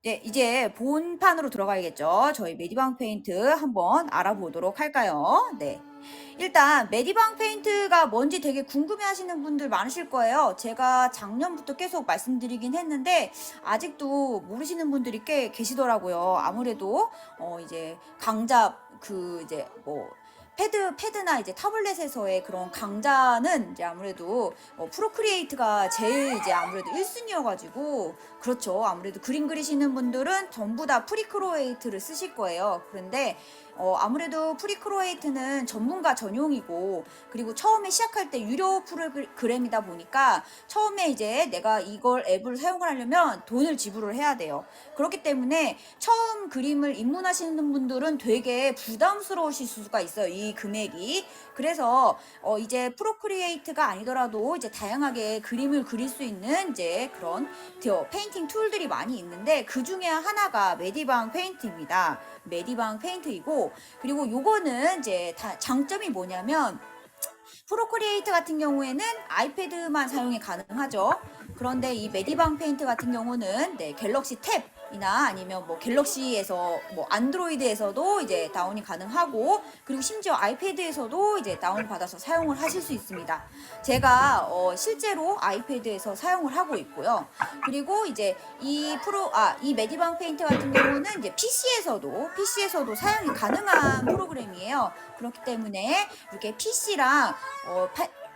네, 이제 본판으로 들어가야겠죠. 저희 메디방 페인트 한번 알아보도록 할까요? 네. 일단 메디방 페인트가 뭔지 되게 궁금해 하시는 분들 많으실 거예요. 제가 작년부터 계속 말씀드리긴 했는데 아직도 모르시는 분들이 꽤 계시더라고요. 아무래도 이제 강좌 이제 뭐 패드나 이제 타블렛에서의 그런 강좌는 이제 아무래도 프로크리에이트가 제일 이제 아무래도 1순위여가지고 그렇죠. 아무래도 그림 그리시는 분들은 전부 다 프리크로에이트를 쓰실 거예요. 그런데 아무래도 프리크로에이트는 전문가 전용이고 그리고 처음에 시작할 때 유료 프로그램이다 보니까 처음에 이제 내가 이걸 앱을 사용을 하려면 돈을 지불을 해야 돼요. 그렇기 때문에 처음 그림을 입문하시는 분들은 되게 부담스러우실 수가 있어요. 이 금액이. 그래서 이제 프로크리에이트가 아니더라도 이제 다양하게 그림을 그릴 수 있는 이제 그런 페인팅 툴들이 많이 있는데 그 중에 하나가 메디방 페인트입니다. 메디방 페인트이고 그리고 요거는 이제 장점이 뭐냐면 프로크리에이트 같은 경우에는 아이패드만 사용이 가능하죠. 그런데 이 메디방 페인트 같은 경우는 네, 갤럭시 탭이나 아니면 뭐 갤럭시에서 뭐 안드로이드에서도 이제 다운이 가능하고 그리고 심지어 아이패드에서도 이제 다운 받아서 사용을 하실 수 있습니다. 제가 실제로 아이패드에서 사용을 하고 있고요. 그리고 이제 이 메디방 페인트 같은 경우는 이제 PC에서도 사용이 가능한 프로그램이에요. 그렇기 때문에 이렇게 PC랑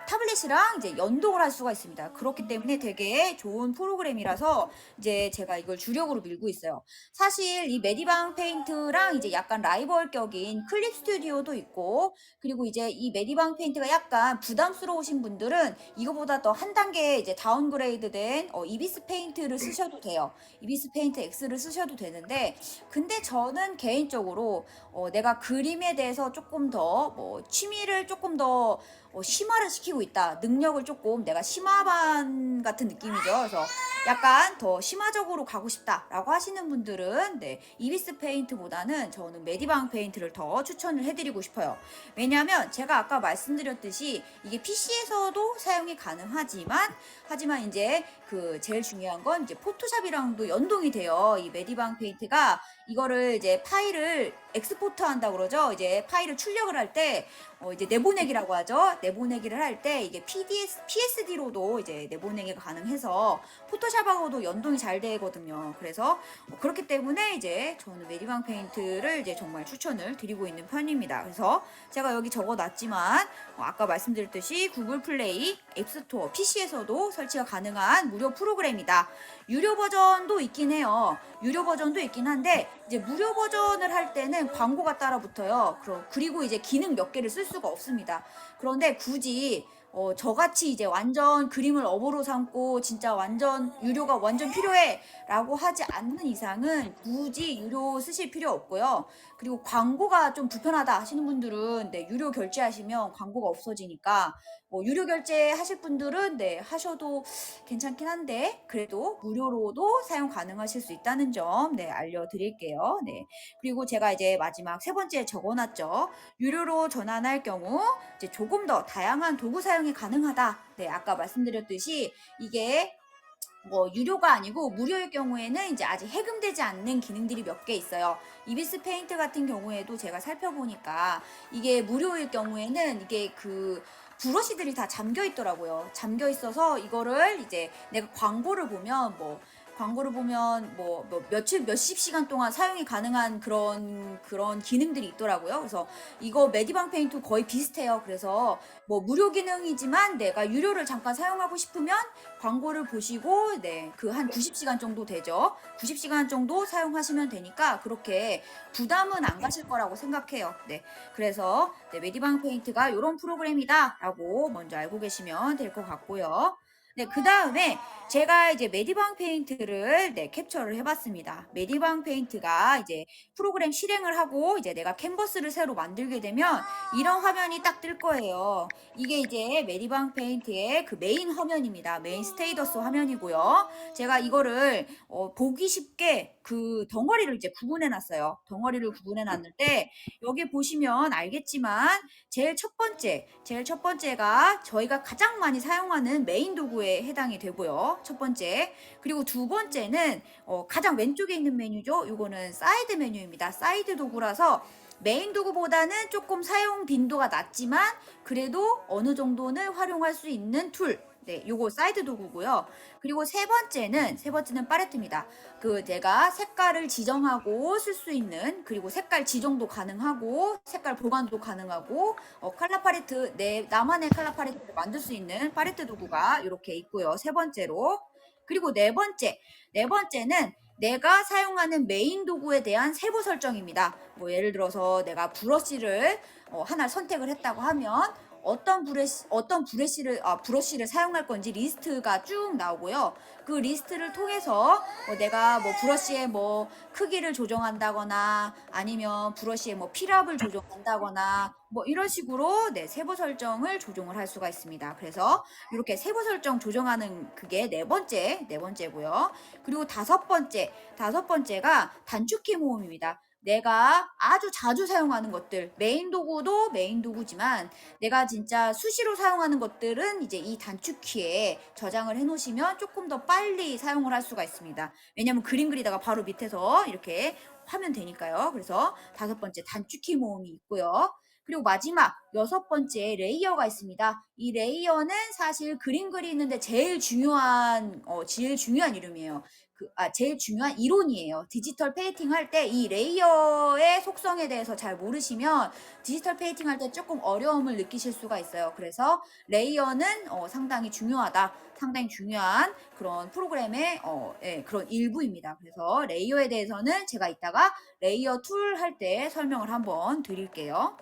타블렛이랑 이제 연동을 할 수가 있습니다. 그렇기 때문에 되게 좋은 프로그램이라서 이제 제가 이걸 주력으로 밀고 있어요. 사실 이 메디방 페인트랑 이제 약간 라이벌격인 클립 스튜디오도 있고 그리고 이제 이 메디방 페인트가 약간 부담스러우신 분들은 이거보다 더 한 단계 이제 다운그레이드된 이비스 페인트를 쓰셔도 돼요. 이비스 페인트 X를 쓰셔도 되는데 근데 저는 개인적으로 내가 그림에 대해서 조금 더 취미를 조금 더 심화를 시키고 있다. 능력을 조금 내가 심화반 같은 느낌이죠. 그래서 약간 더 심화적으로 가고 싶다라고 하시는 분들은 네, 이비스 페인트보다는 저는 메디방 페인트를 더 추천을 해드리고 싶어요. 왜냐하면 제가 아까 말씀드렸듯이 이게 PC에서도 사용이 하지만 이제 그 제일 중요한 건 이제 포토샵이랑도 연동이 돼요. 이 메디방 페인트가 이거를 이제 파일을 엑스포트 한다고 그러죠. 이제 파일을 출력을 할 때 이제 내보내기라고 하죠. 내보내기를 할 때 이게 PSD로도 이제 내보내기가 가능해서 포토샵하고도 연동이 잘 되거든요. 그래서 그렇기 때문에 이제 저는 메디방 페인트를 이제 정말 추천을 드리고 있는 편입니다. 그래서 제가 여기 적어놨지만 아까 말씀드렸듯이 구글 플레이, 앱스토어, PC에서도 설치가 가능한 무료 프로그램이다. 유료 버전도 있긴 해요. 유료 버전도 있긴 한데 이제 무료 버전을 할 때는 광고가 따라 붙어요. 그리고 이제 기능 몇 개를 쓸 수가 없습니다. 그런데 굳이 저같이 이제 완전 그림을 업으로 삼고 진짜 완전 유료가 완전 필요해 라고 하지 않는 이상은 굳이 유료 쓰실 필요 없고요. 그리고 광고가 좀 불편하다 하시는 분들은 네, 유료 결제하시면 광고가 없어지니까 유료 결제 하실 분들은 네, 하셔도 괜찮긴 한데 그래도 무료로도 사용 가능하실 수 있다는 점 네, 알려드릴게요. 네. 그리고 제가 이제 마지막 세 번째 적어놨죠. 유료로 전환할 경우 이제 조금 더 다양한 도구 사용이 가능하다. 네, 아까 말씀드렸듯이 이게 유료가 아니고 무료일 경우에는 이제 아직 해금되지 않는 기능들이 몇 개 있어요. 이비스 페인트 같은 경우에도 제가 살펴보니까 이게 무료일 경우에는 이게 그 브러쉬들이 다 잠겨 있더라고요. 잠겨 있어서 이거를 이제 내가 광고를 보면 몇십 시간 동안 사용이 가능한 그런 기능들이 있더라고요. 그래서 이거 메디방 페인트 거의 비슷해요. 그래서 무료 기능이지만 내가 유료를 잠깐 사용하고 싶으면 광고를 보시고 네, 그 한 90시간 정도 되죠. 90시간 정도 사용하시면 되니까 그렇게 부담은 안 가실 거라고 생각해요. 네. 그래서 네, 메디방 페인트가 이런 프로그램이다라고 먼저 알고 계시면 될 것 같고요. 네, 그 다음에 제가 이제 메디방 페인트를 네, 캡처를 해봤습니다. 메디방 페인트가 이제 프로그램 실행을 하고 이제 내가 캔버스를 새로 만들게 되면 이런 화면이 딱 뜰 거예요. 이게 이제 메디방 페인트의 그 메인 화면입니다. 메인 스테이터스 화면이고요. 제가 이거를 보기 쉽게 그 덩어리를 이제 구분해 놨어요. 덩어리를 구분해 놨는데 여기 보시면 알겠지만 제일 첫 번째가 저희가 가장 많이 사용하는 메인 도구에 해당이 되고요. 첫 번째. 그리고 두 번째는 가장 왼쪽에 있는 메뉴죠. 이거는 사이드 메뉴입니다. 사이드 도구라서 메인 도구보다는 조금 사용 빈도가 낮지만 그래도 어느 정도는 활용할 수 있는 툴. 네, 요거 사이드 도구고요. 그리고 세 번째는 팔레트입니다. 그 내가 색깔을 지정하고 쓸 수 있는, 그리고 색깔 지정도 가능하고 색깔 보관도 가능하고 컬러 팔레트, 나만의 컬러 팔레트를 만들 수 있는 팔레트 도구가 이렇게 있고요. 세 번째로. 그리고 네 번째는 내가 사용하는 메인 도구에 대한 세부 설정입니다. 뭐 예를 들어서 내가 브러쉬를 하나 선택을 했다고 하면 어떤 브러쉬를 사용할 건지 리스트가 쭉 나오고요. 그 리스트를 통해서 내가 뭐 브러쉬의 뭐 크기를 조정한다거나 아니면 브러쉬의 뭐 필압을 조정한다거나 뭐 이런 식으로 세부 설정을 조정을 할 수가 있습니다. 그래서 이렇게 세부 설정 조정하는 그게 네 번째고요. 그리고 다섯 번째가 단축키 모음입니다. 내가 아주 자주 사용하는 것들, 메인 도구도 메인 도구지만 내가 진짜 수시로 사용하는 것들은 이제 이 단축키에 저장을 해 놓으시면 조금 더 빨리 사용을 할 수가 있습니다. 왜냐면 그림 그리다가 바로 밑에서 이렇게 하면 되니까요. 그래서 다섯 번째 단축키 모음이 있고요. 그리고 마지막 여섯 번째 레이어가 있습니다. 이 레이어는 사실 그림 그리는데 제일 중요한 이름이에요. 제일 중요한 이론이에요. 디지털 페인팅 할 때 이 레이어의 속성에 대해서 잘 모르시면 디지털 페인팅 할 때 조금 어려움을 느끼실 수가 있어요. 그래서 레이어는 상당히 중요하다. 상당히 중요한 그런 프로그램의 그런 일부입니다. 그래서 레이어에 대해서는 제가 이따가 레이어 툴 할 때 설명을 한번 드릴게요.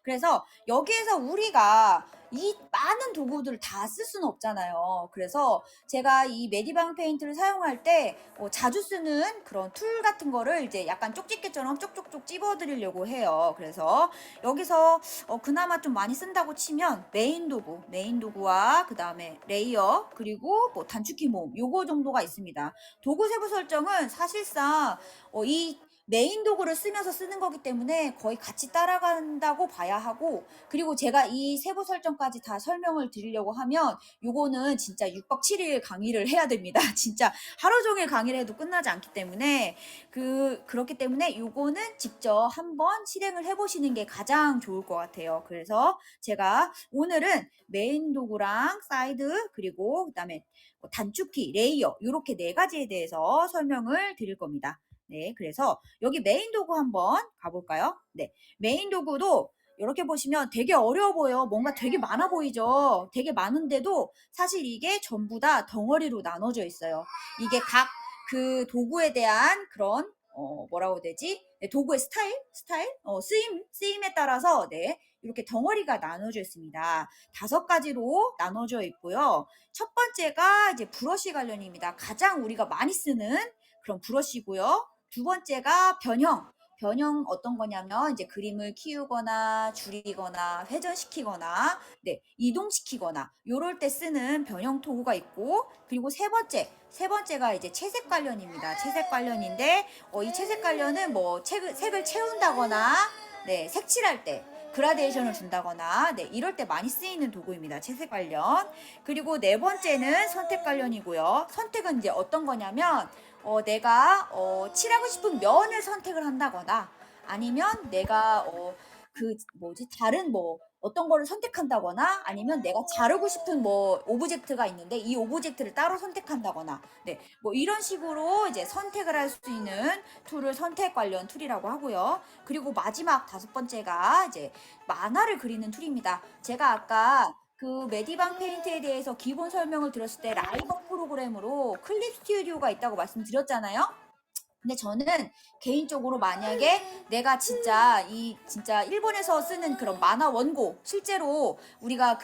그래서 여기에서 우리가 이 많은 도구들을 다 쓸 수는 없잖아요. 그래서 제가 이 메디방 페인트를 사용할 때 자주 쓰는 그런 툴 같은 거를 이제 약간 쪽집게처럼 쪽쪽쪽 찝어드리려고 해요. 그래서 여기서 그나마 좀 많이 쓴다고 치면 메인 도구와 그 다음에 레이어, 그리고 뭐 단축키 모음 요거 정도가 있습니다. 도구 세부 설정은 사실상 이 메인 도구를 쓰면서 쓰는 거기 때문에 거의 같이 따라간다고 봐야 하고, 그리고 제가 이 세부 설정까지 다 설명을 드리려고 하면 요거는 진짜 6박 7일 강의를 해야 됩니다. 진짜 하루 종일 강의를 해도 끝나지 않기 때문에 그렇기 때문에 요거는 직접 한번 실행을 해보시는 게 가장 좋을 것 같아요. 그래서 제가 오늘은 메인 도구랑 사이드, 그리고 그다음에 단축키, 레이어 요렇게 네 가지에 대해서 설명을 드릴 겁니다. 네, 그래서 여기 메인 도구 한번 가볼까요? 네, 메인 도구도 이렇게 보시면 되게 어려워 보여요. 뭔가 되게 많아 보이죠? 되게 많은데도 사실 이게 전부 다 덩어리로 나눠져 있어요. 이게 각 그 도구에 대한 그런 뭐라고 해야 되지? 네, 도구의 쓰임에 따라서 이렇게 덩어리가 나눠져 있습니다. 5가지로 나눠져 있고요. 첫 번째가 이제 브러쉬 관련입니다. 가장 우리가 많이 쓰는 그런 브러쉬고요. 두 번째가 변형 어떤 거냐면 이제 그림을 키우거나 줄이거나 회전시키거나 이동시키거나 요럴 때 쓰는 변형 도구가 있고, 그리고 세 번째가 이제 채색 관련입니다. 채색 관련인데 이 채색 관련은 뭐 색을 채운다거나 색칠할 때 그라데이션을 준다거나 이럴 때 많이 쓰이는 도구입니다. 채색 관련. 그리고 네 번째는 선택 관련이고요. 선택은 이제 어떤 거냐면 내가 칠하고 싶은 면을 선택을 한다거나 아니면 내가 다른 뭐 어떤 거를 선택한다거나 아니면 내가 자르고 싶은 뭐 오브젝트가 있는데 이 오브젝트를 따로 선택한다거나 뭐 이런 식으로 이제 선택을 할 수 있는 툴을 선택 관련 툴이라고 하고요. 그리고 마지막 5번째가 이제 만화를 그리는 툴입니다. 제가 아까 그 메디방 페인트에 대해서 기본 설명을 드렸을 때 라이버 프로그램으로 클립 스튜디오가 있다고 말씀드렸잖아요. 근데 저는 개인적으로 만약에 내가 진짜 일본에서 쓰는 그런 만화 원고, 실제로 우리가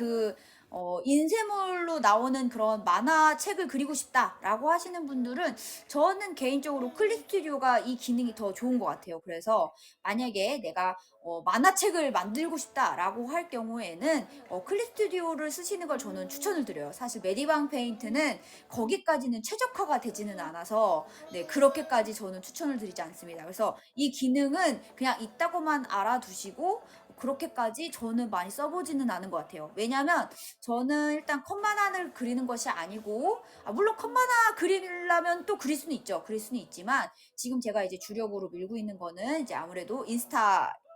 인쇄물로 나오는 그런 만화책을 그리고 싶다라고 하시는 분들은 저는 개인적으로 클립 스튜디오가 이 기능이 더 좋은 것 같아요. 그래서 만약에 내가 만화책을 만들고 싶다라고 할 경우에는 클립 스튜디오를 쓰시는 걸 저는 추천을 드려요. 사실 메디방 페인트는 거기까지는 최적화가 되지는 않아서 네, 그렇게까지 저는 추천을 드리지 않습니다. 그래서 이 기능은 그냥 있다고만 알아두시고 그렇게까지 저는 많이 써보지는 않은 것 같아요. 왜냐면 저는 일단 컷만화를 그리는 것이 아니고, 물론 컷만화 그리려면 또 그릴 수는 있죠. 그릴 수는 있지만, 지금 제가 이제 주력으로 밀고 있는 거는 이제 아무래도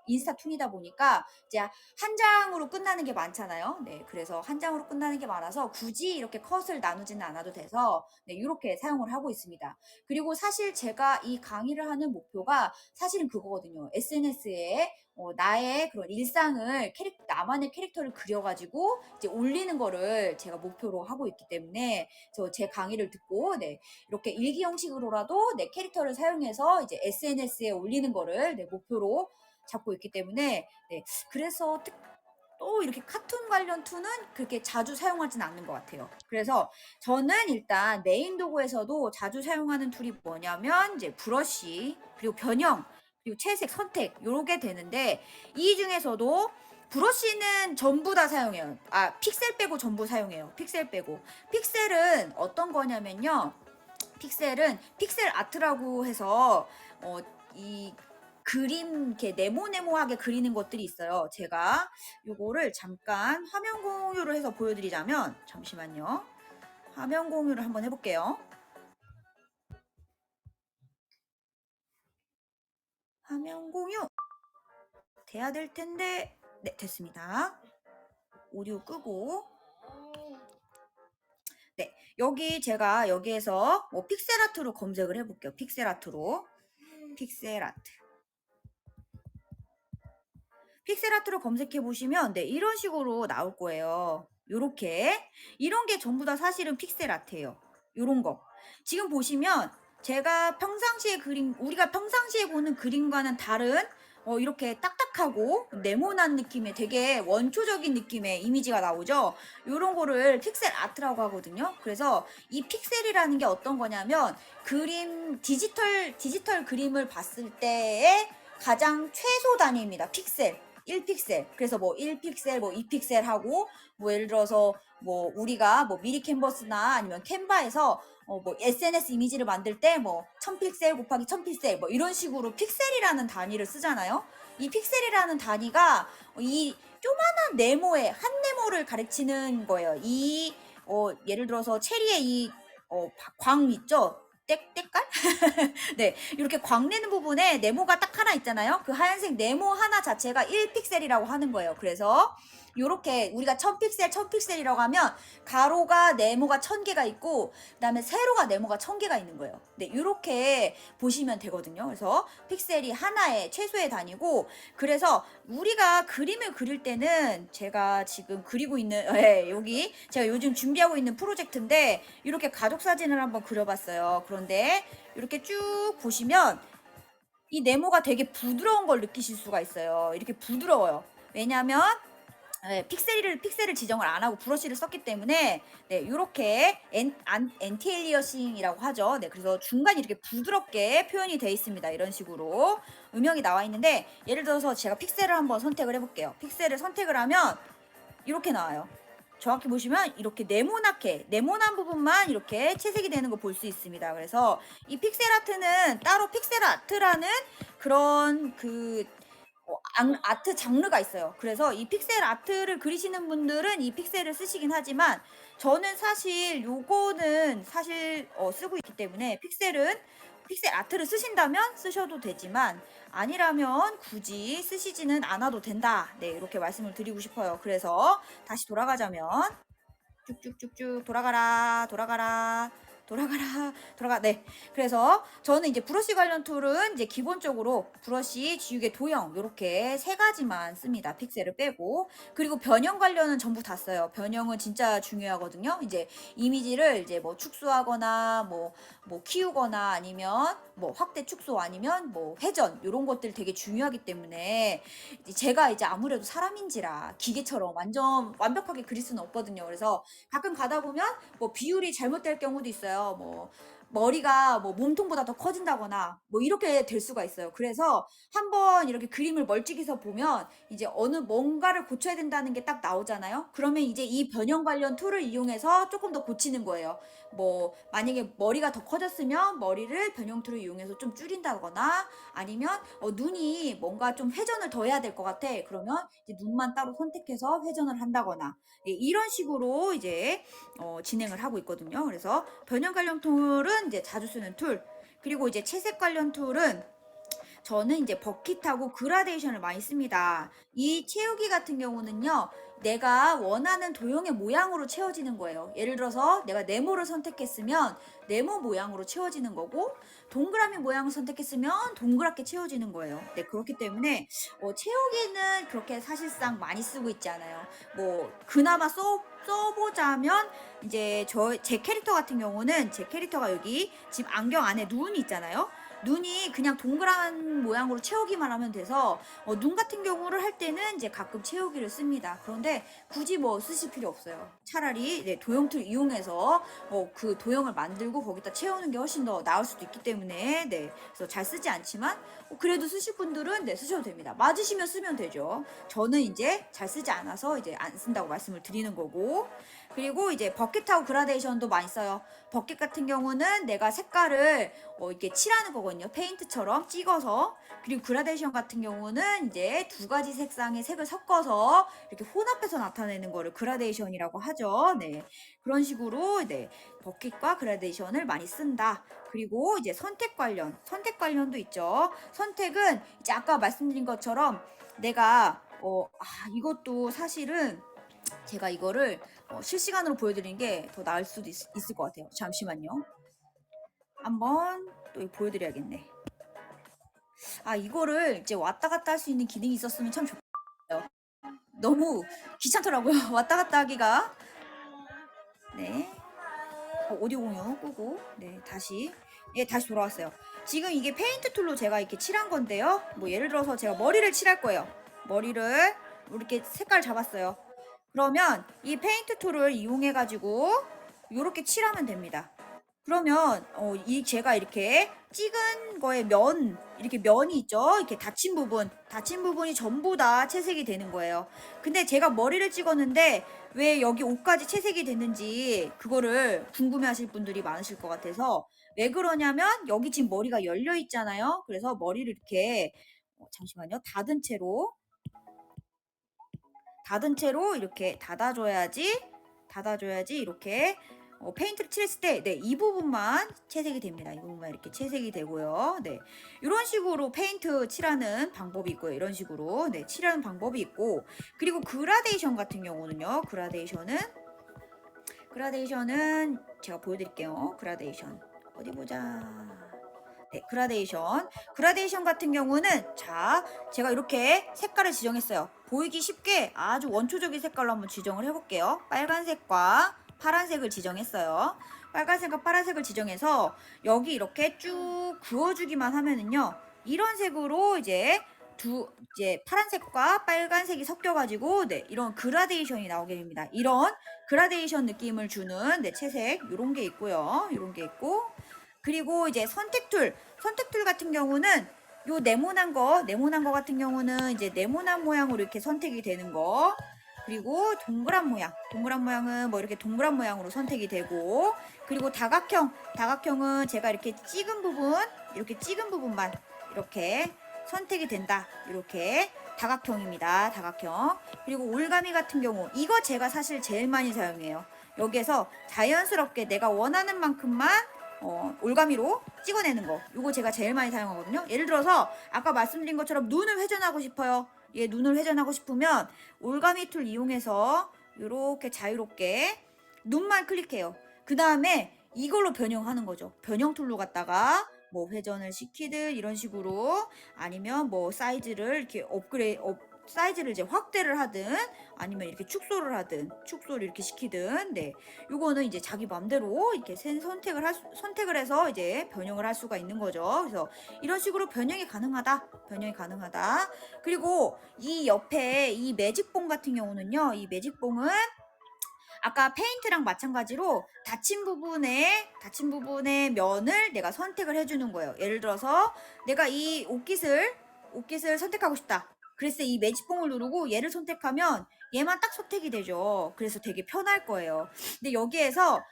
인스타툰이다 보니까 이제 한 장으로 끝나는 게 많잖아요. 네, 그래서 한 장으로 끝나는 게 많아서 굳이 이렇게 컷을 나누지는 않아도 돼서 네, 이렇게 사용을 하고 있습니다. 그리고 사실 제가 이 강의를 하는 목표가 사실은 그거거든요. SNS에 나의 그런 일상을 나만의 캐릭터를 그려가지고 이제 올리는 거를 제가 목표로 하고 있기 때문에 제 강의를 듣고 네, 이렇게 일기 형식으로라도 내 캐릭터를 사용해서 이제 SNS에 올리는 거를 네, 목표로 잡고 있기 때문에 네, 그래서 또 이렇게 카툰 관련 툴은 그렇게 자주 사용하진 않는 것 같아요. 그래서 저는 일단 메인 도구에서도 자주 사용하는 툴이 뭐냐면 이제 브러쉬 그리고 변형 그리고 채색 선택 요렇게 되는데 이 중에서도 브러쉬는 전부 다 사용해요. 픽셀 빼고 전부 사용해요. 픽셀 빼고. 픽셀은 어떤 거냐면요. 픽셀은 픽셀 아트라고 해서 이 그림 이렇게 네모네모하게 그리는 것들이 있어요. 제가 요거를 잠깐 화면 공유를 해서 보여드리자면 잠시만요. 화면 공유를 한번 해볼게요. 화면 공유 돼야 될 텐데 네 됐습니다. 오디오 끄고 네 여기 제가 여기에서 뭐 픽셀 아트로 검색을 해볼게요. 픽셀 아트로 픽셀 아트 픽셀 아트로 검색해 보시면 네, 이런 식으로 나올 거예요. 요렇게. 이런 게 전부 다 사실은 픽셀 아트예요. 요런 거. 지금 보시면 제가 평상시에 우리가 평상시에 보는 그림과는 다른 이렇게 딱딱하고 네모난 느낌의 되게 원초적인 느낌의 이미지가 나오죠. 요런 거를 픽셀 아트라고 하거든요. 그래서 이 픽셀이라는 게 어떤 거냐면 디지털 그림을 봤을 때의 가장 최소 단위입니다. 픽셀. 1픽셀. 그래서 뭐 1픽셀, 뭐 2픽셀 하고, 뭐 예를 들어서 뭐 우리가 뭐 미리 캔버스나 아니면 캔바에서 뭐 SNS 이미지를 만들 때 뭐 1000픽셀 곱하기 1000픽셀 뭐 이런 식으로 픽셀이라는 단위를 쓰잖아요. 이 픽셀이라는 단위가 이 조만한 네모의 한 네모를 가리키는 거예요. 예를 들어서 체리의 광 있죠? 때깔? 네, 이렇게 광내는 부분에 네모가 딱 하나 있잖아요. 그 하얀색 네모 하나 자체가 1픽셀이라고 하는 거예요. 그래서 요렇게 우리가 1000픽셀, 1000픽셀이라고 하면 가로가 네모가 1000개가 있고 그다음에 세로가 네모가 1000개가 있는 거예요. 네, 요렇게 보시면 되거든요. 그래서 픽셀이 하나의 최소의 단위고 그래서 우리가 그림을 그릴 때는 제가 지금 그리고 있는 여기 제가 요즘 준비하고 있는 프로젝트인데 이렇게 가족 사진을 한번 그려봤어요. 그런데 이렇게 쭉 보시면 이 네모가 되게 부드러운 걸 느끼실 수가 있어요. 이렇게 부드러워요. 왜냐면 픽셀을 지정을 안 하고 브러쉬를 썼기 때문에 네, 이렇게 엔티엘리어싱이라고 하죠. 네, 그래서 중간이 이렇게 부드럽게 표현이 되어 있습니다. 이런 식으로 음영이 나와 있는데 예를 들어서 제가 픽셀을 한번 선택을 해볼게요. 픽셀을 선택을 하면 이렇게 나와요. 정확히 보시면 이렇게 네모난 부분만 이렇게 채색이 되는 거 볼 수 있습니다. 그래서 이 픽셀 아트는 따로 픽셀 아트라는 그런 아트 장르가 있어요. 그래서 이 픽셀 아트를 그리시는 분들은 이 픽셀을 쓰시긴 하지만 저는 사실 요거는 사실 쓰고 있기 때문에 픽셀 아트를 쓰신다면 쓰셔도 되지만 아니라면 굳이 쓰시지는 않아도 된다. 네, 이렇게 말씀을 드리고 싶어요. 그래서 다시 돌아가자면 쭉쭉쭉쭉 돌아가라. 돌아가라 돌아가. 네, 그래서 저는 이제 브러쉬 관련 툴은 이제 기본적으로 브러쉬, 지우개, 도형 요렇게 세 가지만 씁니다. 픽셀을 빼고. 그리고 변형 관련은 전부 다 써요. 변형은 진짜 중요하거든요. 이제 이미지를 이제 뭐 축소하거나 뭐 키우거나 아니면 뭐 확대 축소 아니면 뭐 회전 요런 것들 되게 중요하기 때문에 제가 이제 아무래도 사람인지라 기계처럼 완전 완벽하게 그릴 수는 없거든요. 그래서 가끔 가다 보면 뭐 비율이 잘못될 경우도 있어요. 뭐 머리가 뭐 몸통보다 더 커진다거나 뭐 이렇게 될 수가 있어요. 그래서 한번 이렇게 그림을 멀찍이서 보면 이제 어느 뭔가를 고쳐야 된다는 게 딱 나오잖아요. 그러면 이제 이 변형 관련 툴을 이용해서 조금 더 고치는 거예요. 뭐 만약에 머리가 더 커졌으면 머리를 변형 툴을 이용해서 좀 줄인다거나 아니면 눈이 뭔가 좀 회전을 더 해야 될 것 같아. 그러면 이제 눈만 따로 선택해서 회전을 한다거나 예, 이런 식으로 이제 진행을 하고 있거든요. 그래서 변형 관련 툴은 이제 자주 쓰는 툴. 그리고 이제 채색 관련 툴은 저는 이제 버킷하고 그라데이션을 많이 씁니다. 이 채우기 같은 경우는요, 내가 원하는 도형의 모양으로 채워지는 거예요. 예를 들어서 내가 네모를 선택했으면 네모 모양으로 채워지는 거고, 동그라미 모양을 선택했으면 동그랗게 채워지는 거예요. 네, 그렇기 때문에 채우기는 그렇게 사실상 많이 쓰고 있지 않아요. 뭐 그나마 써보자면 이제 제 캐릭터 같은 경우는 제 캐릭터가 여기 지금 안경 안에 눈이 있잖아요. 눈이 그냥 동그란 모양으로 채우기만 하면 돼서 눈 같은 경우를 할 때는 이제 가끔 채우기를 씁니다. 그런데 굳이 뭐 쓰실 필요 없어요. 차라리 네, 도형 툴 이용해서 그 도형을 만들고 거기다 채우는 게 훨씬 더 나을 수도 있기 때문에 네, 그래서 잘 쓰지 않지만 그래도 쓰실 분들은 네, 쓰셔도 됩니다. 맞으시면 쓰면 되죠. 저는 이제 잘 쓰지 않아서 이제 안 쓴다고 말씀을 드리는 거고. 그리고 이제 버킷하고 그라데이션도 많이 써요. 버킷 같은 경우는 내가 색깔을 이렇게 칠하는 거거든요. 페인트처럼 찍어서. 그리고 그라데이션 같은 경우는 이제 두 가지 색상의 색을 섞어서 이렇게 혼합해서 나타내는 거를 그라데이션이라고 하죠. 네. 그런 식으로 네. 버킷과 그라데이션을 많이 쓴다. 그리고 이제 선택 관련도 있죠. 선택은 이제 아까 말씀드린 것처럼 내가 이것도 사실은 제가 이거를 실시간으로 보여드리는 게 더 나을 수도 있을 것 같아요. 잠시만요. 한번 또 보여드려야겠네. 이거를 이제 왔다 갔다 할 수 있는 기능이 있었으면 참 좋겠어요. 너무 귀찮더라고요. 왔다 갔다 하기가. 네. 오디오 공유 끄고 네 다시 다시 돌아왔어요. 지금 이게 페인트 툴로 제가 이렇게 칠한 건데요. 뭐 예를 들어서 제가 머리를 칠할 거예요. 머리를 이렇게 색깔 잡았어요. 그러면 이 페인트 툴을 이용해 가지고 이렇게 칠하면 됩니다. 그러면 이 제가 이렇게 찍은 거에 이렇게 면이 있죠. 이렇게 닫힌 부분이 전부 다 채색이 되는 거예요. 근데 제가 머리를 찍었는데 왜 여기 옷까지 채색이 됐는지 그거를 궁금해하실 분들이 많으실 것 같아서 왜 그러냐면 여기 지금 머리가 열려 있잖아요. 그래서 머리를 이렇게 잠시만요. 닫은 채로 이렇게 닫아줘야지 이렇게 페인트를 칠했을 때 네, 이 부분만 채색이 됩니다. 이 부분만 이렇게 채색이 되고요. 네, 이런 식으로 페인트 칠하는 방법이 있고요. 이런 식으로 네, 칠하는 방법이 있고 그리고 그라데이션 같은 경우는요. 그라데이션은 제가 보여드릴게요. 그라데이션 어디 보자. 네, 그라데이션 같은 경우는 자, 제가 이렇게 색깔을 지정했어요. 보이기 쉽게 아주 원초적인 색깔로 한번 지정을 해볼게요. 빨간색과 파란색을 지정했어요. 빨간색과 파란색을 지정해서 여기 이렇게 쭉 그어주기만 하면은요. 이런 색으로 이제 파란색과 빨간색이 섞여가지고 네, 이런 그라데이션이 나오게 됩니다. 이런 그라데이션 느낌을 주는 네, 채색 이런 게 있고요. 이런 게 있고 그리고 이제 선택 툴 같은 경우는 요 네모난 거 같은 경우는 이제 네모난 모양으로 이렇게 선택이 되는 거. 그리고 동그란 모양은 뭐 이렇게 동그란 모양으로 선택이 되고 그리고 다각형은 제가 이렇게 찍은 부분만 이렇게 선택이 된다. 이렇게 다각형입니다. 다각형. 그리고 올가미 같은 경우 이거 제가 사실 제일 많이 사용해요. 여기에서 자연스럽게 내가 원하는 만큼만 올가미로 찍어내는 거. 이거 제가 제일 많이 사용하거든요. 예를 들어서 아까 말씀드린 것처럼 눈을 회전하고 싶어요. 눈을 회전하고 싶으면 올가미 툴 이용해서 이렇게 자유롭게 눈만 클릭해요. 그 다음에 이걸로 변형하는 거죠. 변형 툴로 갖다가 뭐 회전을 시키든 이런 식으로, 아니면 뭐 사이즈를 이렇게 사이즈를 이제 확대를 하든, 아니면 이렇게 축소를 하든, 축소를 이렇게 시키든, 네. 요거는 이제 자기 맘대로 이렇게 선택을 해서 이제 변형을 할 수가 있는 거죠. 그래서 이런 식으로 변형이 가능하다. 변형이 가능하다. 그리고 이 옆에 이 매직봉 같은 경우는요. 이 매직봉은 아까 페인트랑 마찬가지로 닫힌 부분의 면을 내가 선택을 해주는 거예요. 예를 들어서 내가 이 옷깃을 선택하고 싶다. 그래서 이 매직봉을 누르고 얘를 선택하면 얘만 딱 선택이 되죠. 그래서 되게 편할 거예요. 근데 여기에서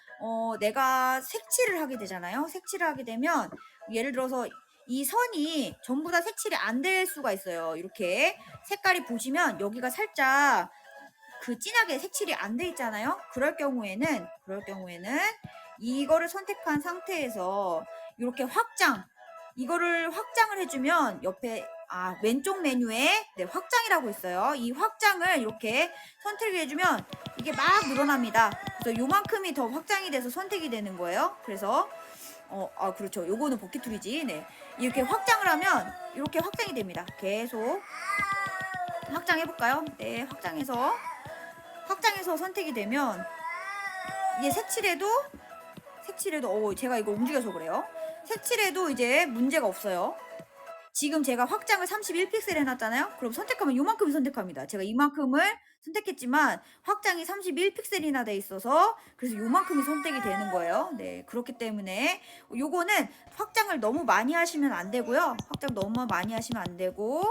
내가 색칠을 하게 되잖아요. 색칠을 하게 되면 예를 들어서 이 선이 전부 다 색칠이 안 될 수가 있어요. 이렇게 색깔이 보시면 여기가 살짝 그 진하게 색칠이 안 돼 있잖아요. 그럴 경우에는 이거를 선택한 상태에서 이렇게 이거를 확장을 해주면 옆에 왼쪽 메뉴에 확장이라고 있어요. 이 확장을 이렇게 선택을 해주면 이게 막 늘어납니다. 그래서 요만큼이 더 확장이 돼서 선택이 되는 거예요. 그래서 그렇죠. 요거는 버킷 툴이지. 네. 이렇게 확장을 하면 이렇게 확장이 됩니다. 계속 확장해 볼까요? 네, 확장해서 선택이 되면 이게 색칠해도 제가 이거 움직여서 그래요. 색칠해도 이제 문제가 없어요. 지금 제가 확장을 31픽셀 해놨잖아요. 그럼 선택하면 요만큼 선택합니다. 제가 이만큼을 선택했지만 확장이 31픽셀이나 돼 있어서 그래서 요만큼이 선택이 되는 거예요. 네, 그렇기 때문에 요거는 확장을 너무 많이 하시면 안 되고요. 확장 너무 많이 하시면 안 되고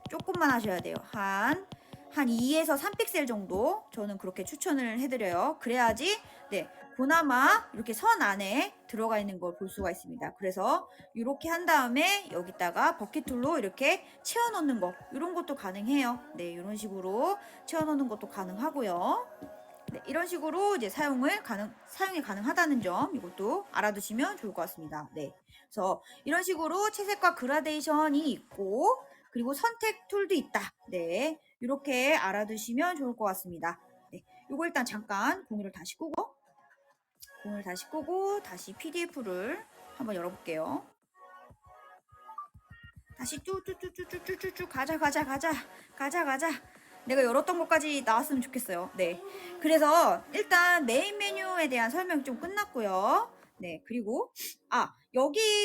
조금만 하셔야 돼요. 한 2에서 3픽셀 정도 저는 그렇게 추천을 해드려요. 그래야지 그나마 이렇게 선 안에 들어가 있는 걸 볼 수가 있습니다. 그래서 이렇게 한 다음에 여기다가 버킷툴로 이렇게 채워넣는 거, 이런 것도 가능해요. 네, 이런 식으로 채워넣는 것도 가능하고요. 네, 이런 식으로 이제 사용이 가능하다는 점, 이것도 알아두시면 좋을 것 같습니다. 네, 그래서 이런 식으로 채색과 그라데이션이 있고, 그리고 선택 툴도 있다. 네, 이렇게 알아두시면 좋을 것 같습니다. 네, 이거 일단 잠깐 공유를 다시 끄고 다시 PDF를 한번 열어볼게요. 다시 쭈쭈쭈쭈쭈쭈쭈 가자. 내가 열었던 것까지 나왔으면 좋겠어요. 네. 그래서 일단 메인 메뉴에 대한 설명이 좀 끝났고요. 네. 그리고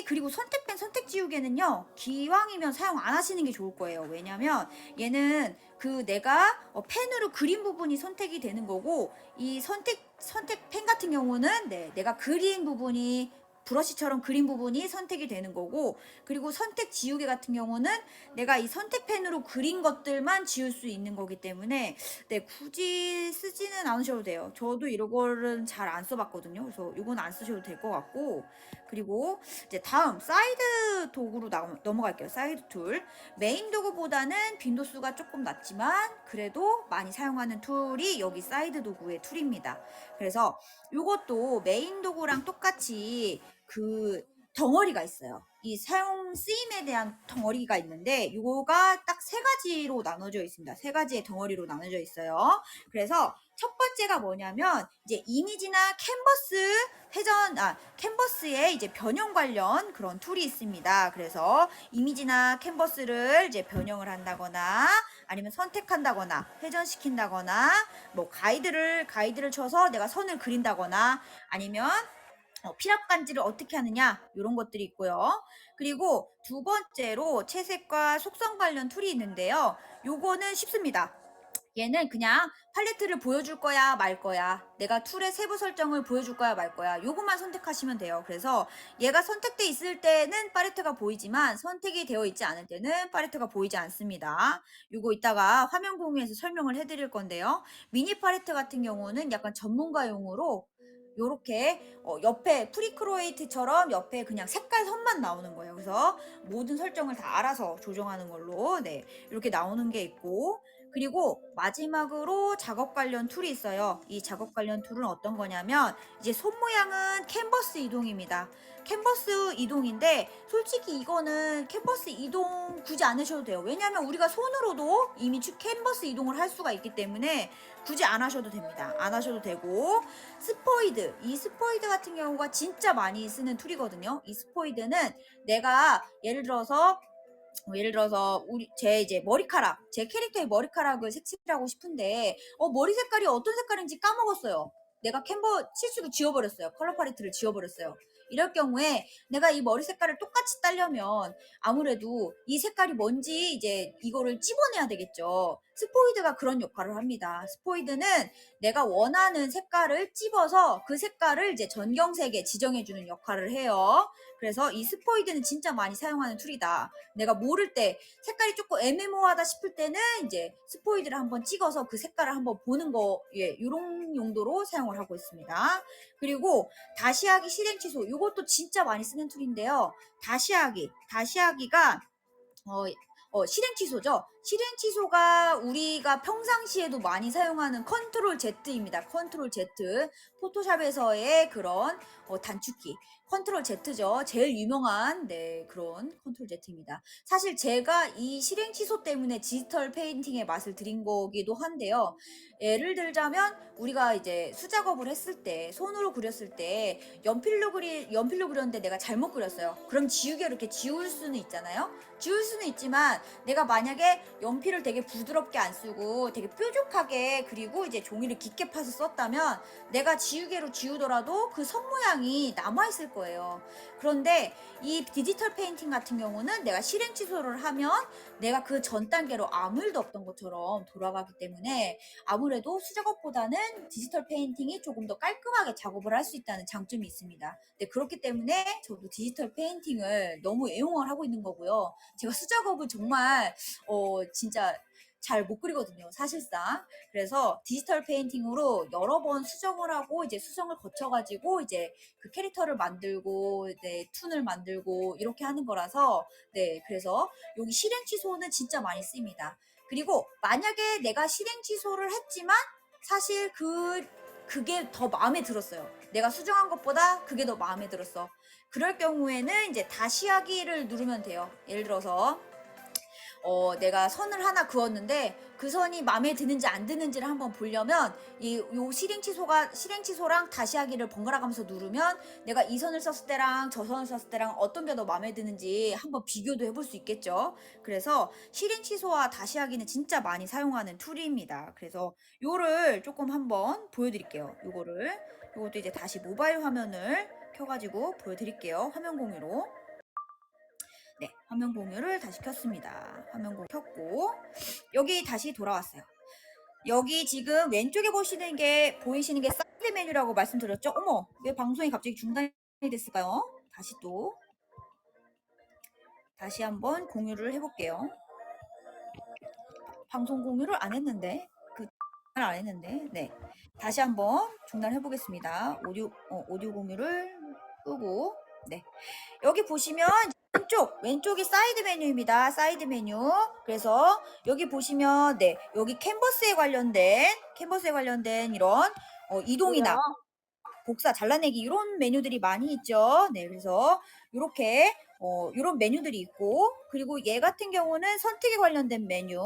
그리고 선택된 선택 지우개는요. 기왕이면 사용 안 하시는 게 좋을 거예요. 왜냐면 얘는 내가 펜으로 그린 부분이 선택이 되는 거고, 이 선택 펜 같은 경우는 내가 그린 부분이 브러쉬처럼 그린 부분이 선택이 되는 거고, 그리고 선택 지우개 같은 경우는 내가 이 선택펜으로 그린 것들만 지울 수 있는 거기 때문에 굳이 쓰지는 않으셔도 돼요. 저도 이거는 잘 안 써봤거든요. 그래서 이건 안 쓰셔도 될 것 같고, 그리고 이제 다음 사이드 도구로 넘어갈게요. 사이드 툴. 메인 도구보다는 빈도수가 조금 낮지만 그래도 많이 사용하는 툴이 여기 사이드 도구의 툴입니다. 그래서 이것도 메인 도구랑 똑같이 덩어리가 있어요. 이 사용 쓰임에 대한 덩어리가 있는데 이거가 딱 3가지로 나눠져 있습니다. 3가지의 덩어리로 나눠져 있어요. 그래서 첫 번째가 뭐냐면 이제 이미지나 캔버스에 이제 변형 관련 그런 툴이 있습니다. 그래서 이미지나 캔버스를 이제 변형을 한다거나 아니면 선택한다거나 회전시킨다거나 뭐 가이드를 쳐서 내가 선을 그린다거나 아니면 필압 간지를 어떻게 하느냐 이런 것들이 있고요. 그리고 두 번째로 채색과 속성 관련 툴이 있는데요. 요거는 쉽습니다. 얘는 그냥 팔레트를 보여줄 거야 말 거야, 내가 툴의 세부 설정을 보여줄 거야 말 거야, 요것만 선택하시면 돼요. 그래서 얘가 선택돼 있을 때는 팔레트가 보이지만 선택이 되어 있지 않을 때는 팔레트가 보이지 않습니다. 요거 이따가 화면 공유해서 설명을 해드릴 건데요. 미니 팔레트 같은 경우는 약간 전문가용으로 요렇게 옆에 프리크로에이트처럼 옆에 그냥 색깔 선만 나오는 거예요. 그래서 모든 설정을 다 알아서 조정하는 걸로 이렇게 나오는 게 있고, 그리고 마지막으로 작업 관련 툴이 있어요. 이 작업 관련 툴은 어떤 거냐면 이제 손 모양은 캔버스 이동입니다. 캔버스 이동인데 솔직히 이거는 캔버스 이동 굳이 안 하셔도 돼요. 왜냐하면 우리가 손으로도 이미 캔버스 이동을 할 수가 있기 때문에 굳이 안 하셔도 됩니다. 안 하셔도 되고 스포이드, 이 스포이드 같은 경우가 진짜 많이 쓰는 툴이거든요. 이 스포이드는 내가 예를 들어서 우리 제 이제 머리카락, 제 캐릭터의 머리카락을 색칠하고 싶은데 머리 색깔이 어떤 색깔인지 까먹었어요. 내가 실수로 지워버렸어요. 컬러 팔레트를 지워버렸어요. 이럴 경우에 내가 이 머리 색깔을 똑같이 따려면 아무래도 이 색깔이 뭔지 이제 이거를 찝어내야 되겠죠. 스포이드가 그런 역할을 합니다. 스포이드는 내가 원하는 색깔을 찝어서 그 색깔을 이제 전경색에 지정해주는 역할을 해요. 그래서 이 스포이드는 진짜 많이 사용하는 툴이다. 내가 모를 때 색깔이 조금 애매모호하다 싶을 때는 이제 스포이드를 한번 찍어서 그 색깔을 한번 보는 거, 이런 용도로 사용을 하고 있습니다. 그리고 다시 하기 실행 취소, 이것도 진짜 많이 쓰는 툴인데요. 다시 하기가 실행 취소죠. 실행 취소가 우리가 평상시에도 많이 사용하는 컨트롤 Z입니다. 컨트롤 Z. 포토샵에서의 그런 단축키. 컨트롤 Z죠. 제일 유명한 그런 컨트롤 Z입니다. 사실 제가 이 실행 취소 때문에 디지털 페인팅의 맛을 들인 거기도 한데요. 예를 들자면 우리가 이제 수작업을 했을 때 손으로 그렸을 때 연필로 그렸는데 내가 잘못 그렸어요. 그럼 지우개로 이렇게 지울 수는 있잖아요. 지울 수는 있지만 내가 만약에 연필을 되게 부드럽게 안 쓰고 되게 뾰족하게 그리고 이제 종이를 깊게 파서 썼다면 내가 지우개로 지우더라도 그 선 모양이 남아있을 거예요. 그런데 이 디지털 페인팅 같은 경우는 내가 실행 취소를 하면 내가 그 전 단계로 아무 일도 없던 것처럼 돌아가기 때문에 아무래도 수작업보다는 디지털 페인팅이 조금 더 깔끔하게 작업을 할 수 있다는 장점이 있습니다. 네, 그렇기 때문에 저도 디지털 페인팅을 너무 애용을 하고 있는 거고요. 제가 수작업은 정말 진짜 잘 못 그리거든요, 사실상. 그래서 디지털 페인팅으로 여러 번 수정을 하고 이제 수정을 거쳐가지고 이제 그 캐릭터를 만들고 툰을 만들고 이렇게 하는 거라서 그래서 여기 실행 취소는 진짜 많이 쓰입니다. 그리고 만약에 내가 실행 취소를 했지만 사실 그게 더 마음에 들었어요. 내가 수정한 것보다 그게 더 마음에 들었어. 그럴 경우에는 이제 다시 하기를 누르면 돼요. 예를 들어서 내가 선을 하나 그었는데 그 선이 마음에 드는지 안 드는지를 한번 보려면 요 실행 취소랑 다시 하기를 번갈아 가면서 누르면 내가 이 선을 썼을 때랑 저 선을 썼을 때랑 어떤 게 더 마음에 드는지 한번 비교도 해볼 수 있겠죠. 그래서 실행 취소와 다시 하기는 진짜 많이 사용하는 툴입니다. 그래서 요를 조금 한번 보여드릴게요. 요것도 이제 다시 모바일 화면을 켜가지고 보여드릴게요. 화면 공유로. 네, 화면 공유를 다시 켰습니다. 화면 공유 켰고 여기 다시 돌아왔어요. 여기 지금 왼쪽에 보이시는 게 사이드 메뉴라고 말씀드렸죠? 어머, 왜 방송이 갑자기 중단이 됐을까요? 다시 한번 공유를 해볼게요. 방송 공유를 안 했는데 네, 다시 한번 중단해 보겠습니다. 오디오 공유를 끄고 네, 여기 보시면 왼쪽이 사이드 메뉴입니다. 사이드 메뉴. 그래서 여기 보시면 여기 캔버스에 관련된 이런 이동이나 복사, 잘라내기 이런 메뉴들이 많이 있죠. 네, 그래서 이렇게 이런 메뉴들이 있고 그리고 얘 같은 경우는 선택에 관련된 메뉴.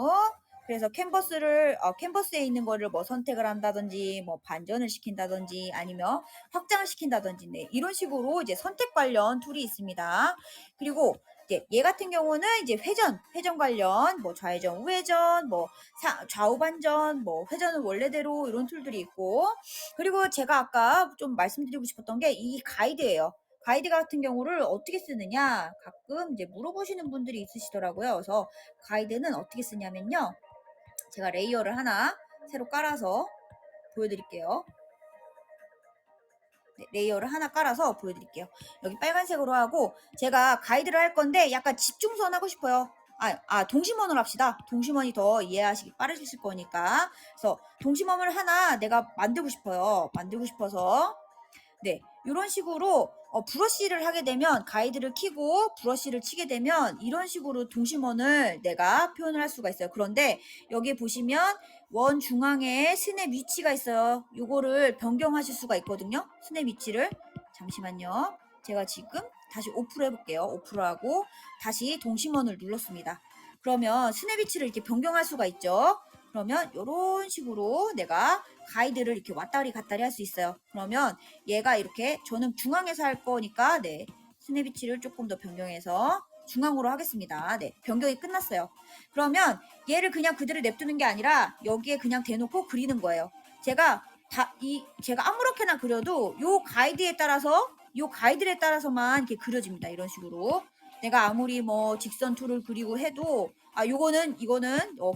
그래서 캔버스에 있는 거를 뭐 선택을 한다든지 뭐 반전을 시킨다든지 아니면 확장을 시킨다든지 이런 식으로 이제 선택 관련 툴이 있습니다. 그리고 얘 같은 경우는 이제 회전 관련 뭐 좌회전, 우회전, 뭐 좌우 반전, 뭐 회전은 원래대로 이런 툴들이 있고 그리고 제가 아까 좀 말씀드리고 싶었던 게 이 가이드예요. 가이드 같은 경우를 어떻게 쓰느냐 가끔 이제 물어보시는 분들이 있으시더라고요. 그래서 가이드는 어떻게 쓰냐면요. 제가 레이어를 하나 새로 깔아서 보여드릴게요. 네, 레이어를 하나 깔아서 보여드릴게요. 여기 빨간색으로 하고 제가 가이드를 할 건데 약간 집중선 하고 싶어요. 동심원을 합시다. 동심원이 더 이해하시기 빠르실 거니까. 그래서 동심원을 하나 내가 만들고 싶어요. 만들고 싶어서 이런 식으로 브러쉬를 하게 되면 가이드를 켜고 브러쉬를 치게 되면 이런 식으로 동심원을 내가 표현을 할 수가 있어요. 그런데 여기 보시면 원 중앙에 스냅 위치가 있어요. 요거를 변경하실 수가 있거든요. 스냅 위치를. 잠시만요. 제가 지금 다시 오프를 해볼게요. 오프를 하고 다시 동심원을 눌렀습니다. 그러면 스냅 위치를 이렇게 변경할 수가 있죠. 그러면 이런 식으로 내가 가이드를 이렇게 왔다리 갔다리 할 수 있어요. 그러면 얘가 이렇게 저는 중앙에서 할 거니까 네 스냅 위치를 조금 더 변경해서 중앙으로 하겠습니다. 네 변경이 끝났어요. 그러면 얘를 그냥 그대로 냅두는 게 아니라 여기에 그냥 대놓고 그리는 거예요. 제가 제가 아무렇게나 그려도 요 가이드에 따라서만 이렇게 그려집니다. 이런 식으로 내가 아무리 뭐 직선 툴을 그리고 해도 이거는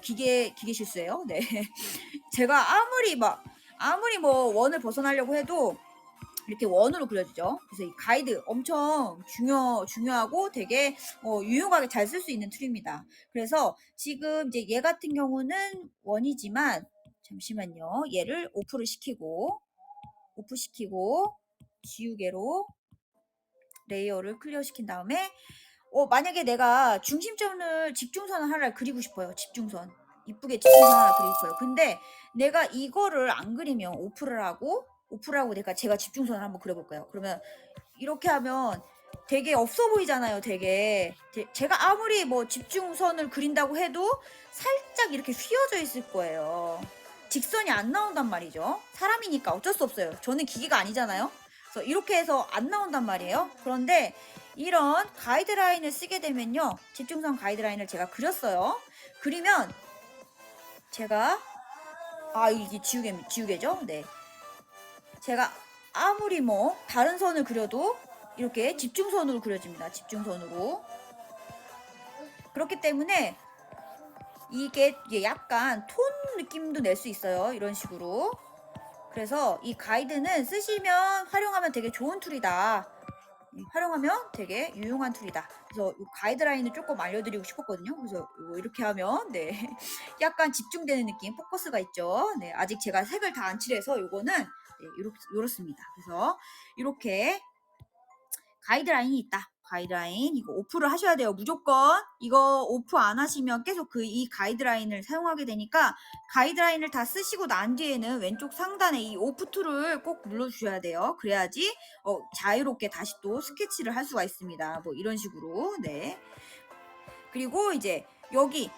기계 실수예요. 네. 제가 아무리 뭐 원을 벗어나려고 해도 이렇게 원으로 그려지죠. 그래서 이 가이드 엄청 중요하고 되게 유용하게 잘 쓸 수 있는 툴입니다. 그래서 지금 이제 얘 같은 경우는 원이지만 잠시만요. 얘를 오프 시키고 지우개로 레이어를 클리어 시킨 다음에 만약에 내가 집중선을 하나 그리고 싶어요. 집중선. 이쁘게 집중선 하나 그리고 싶어요. 근데 내가 이거를 안 그리면 오프를 하고 제가 집중선을 한번 그려볼까요? 그러면 이렇게 하면 되게 없어 보이잖아요. 제가 아무리 뭐 집중선을 그린다고 해도 살짝 이렇게 휘어져 있을 거예요. 직선이 안 나온단 말이죠. 사람이니까 어쩔 수 없어요. 저는 기계가 아니잖아요. 그래서 이렇게 해서 안 나온단 말이에요. 그런데 이런 가이드라인을 쓰게 되면요. 집중선 가이드라인을 제가 그렸어요. 그리면 제가 이게 지우개죠? 네. 제가 아무리 뭐 다른 선을 그려도 이렇게 집중선으로 그려집니다. 집중선으로. 그렇기 때문에 이게 약간 톤 느낌도 낼 수 있어요. 이런 식으로. 그래서 이 가이드는 활용하면 되게 좋은 툴이다. 활용하면 되게 유용한 툴이다. 그래서 이 가이드라인을 조금 알려드리고 싶었거든요. 그래서 이렇게 하면 네 약간 집중되는 느낌, 포커스가 있죠. 네, 아직 제가 색을 다 안 칠해서 요거는 네, 이렇습니다. 그래서 이렇게 가이드라인이 있다. 가이드라인 이거 오프를 하셔야 돼요. 무조건 이거 오프 안 하시면 계속 이 가이드라인을 사용하게 되니까 가이드라인을 다 쓰시고 난 뒤에는 왼쪽 상단에 이 오프 툴을 꼭 눌러주셔야 돼요. 그래야지 자유롭게 다시 또 스케치를 할 수가 있습니다. 뭐 이런 식으로. 네. 그리고 이제 여기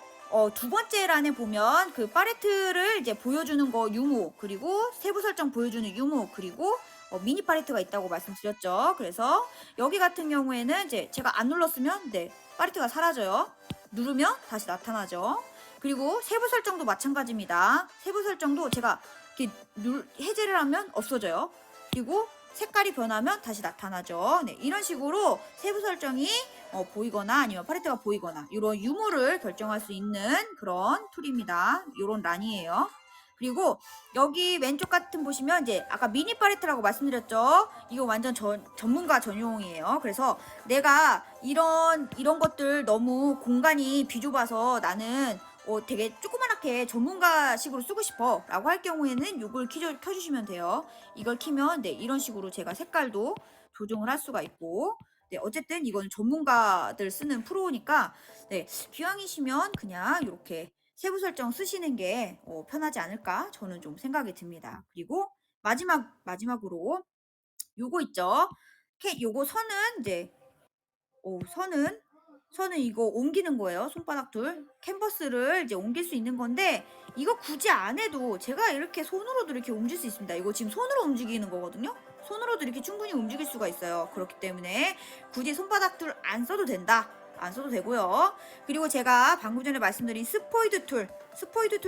두 번째 란에 보면 그 팔레트를 이제 보여주는 거 유무, 그리고 세부 설정 보여주는 유무, 그리고 미니 팔레트가 있다고 말씀드렸죠. 그래서 여기 같은 경우에는 이제 제가 안 눌렀으면 네 팔레트가 사라져요. 누르면 다시 나타나죠. 그리고 세부 설정도 마찬가지입니다. 세부 설정도 제가 이렇게 해제를 하면 없어져요. 그리고 색깔이 변하면 다시 나타나죠. 네, 이런 식으로 세부 설정이 보이거나 아니면 팔레트가 보이거나 이런 유무를 결정할 수 있는 그런 툴입니다. 이런 란이에요. 그리고 여기 왼쪽 같은 보시면 이제 아까 미니 팔레트라고 말씀드렸죠. 이거 완전 전문가 전용이에요. 그래서 내가 이런 것들 너무 공간이 비좁아서 나는 되게 조그맣게 전문가식으로 쓰고 싶어 라고 할 경우에는 이걸 켜주시면 돼요. 이걸 키면 네 이런 식으로 제가 색깔도 조정을 할 수가 있고 네 어쨌든 이건 전문가들 쓰는 프로니까 네 기왕이시면 그냥 이렇게 세부 설정 쓰시는 게 편하지 않을까 저는 좀 생각이 듭니다. 그리고 마지막으로 요거 있죠. 요거 선은 이제 선은 이거 옮기는 거예요. 손바닥 둘. 캔버스를 이제 옮길 수 있는 건데 이거 굳이 안 해도 제가 이렇게 손으로도 이렇게 옮길 수 있습니다. 이거 지금 손으로 움직이는 거거든요. 손으로도 이렇게 충분히 움직일 수가 있어요. 그렇기 때문에 굳이 손바닥 둘 안 써도 된다. 안 써도 되고요. 그리고 제가 방금 전에 말씀드린 스포이드 툴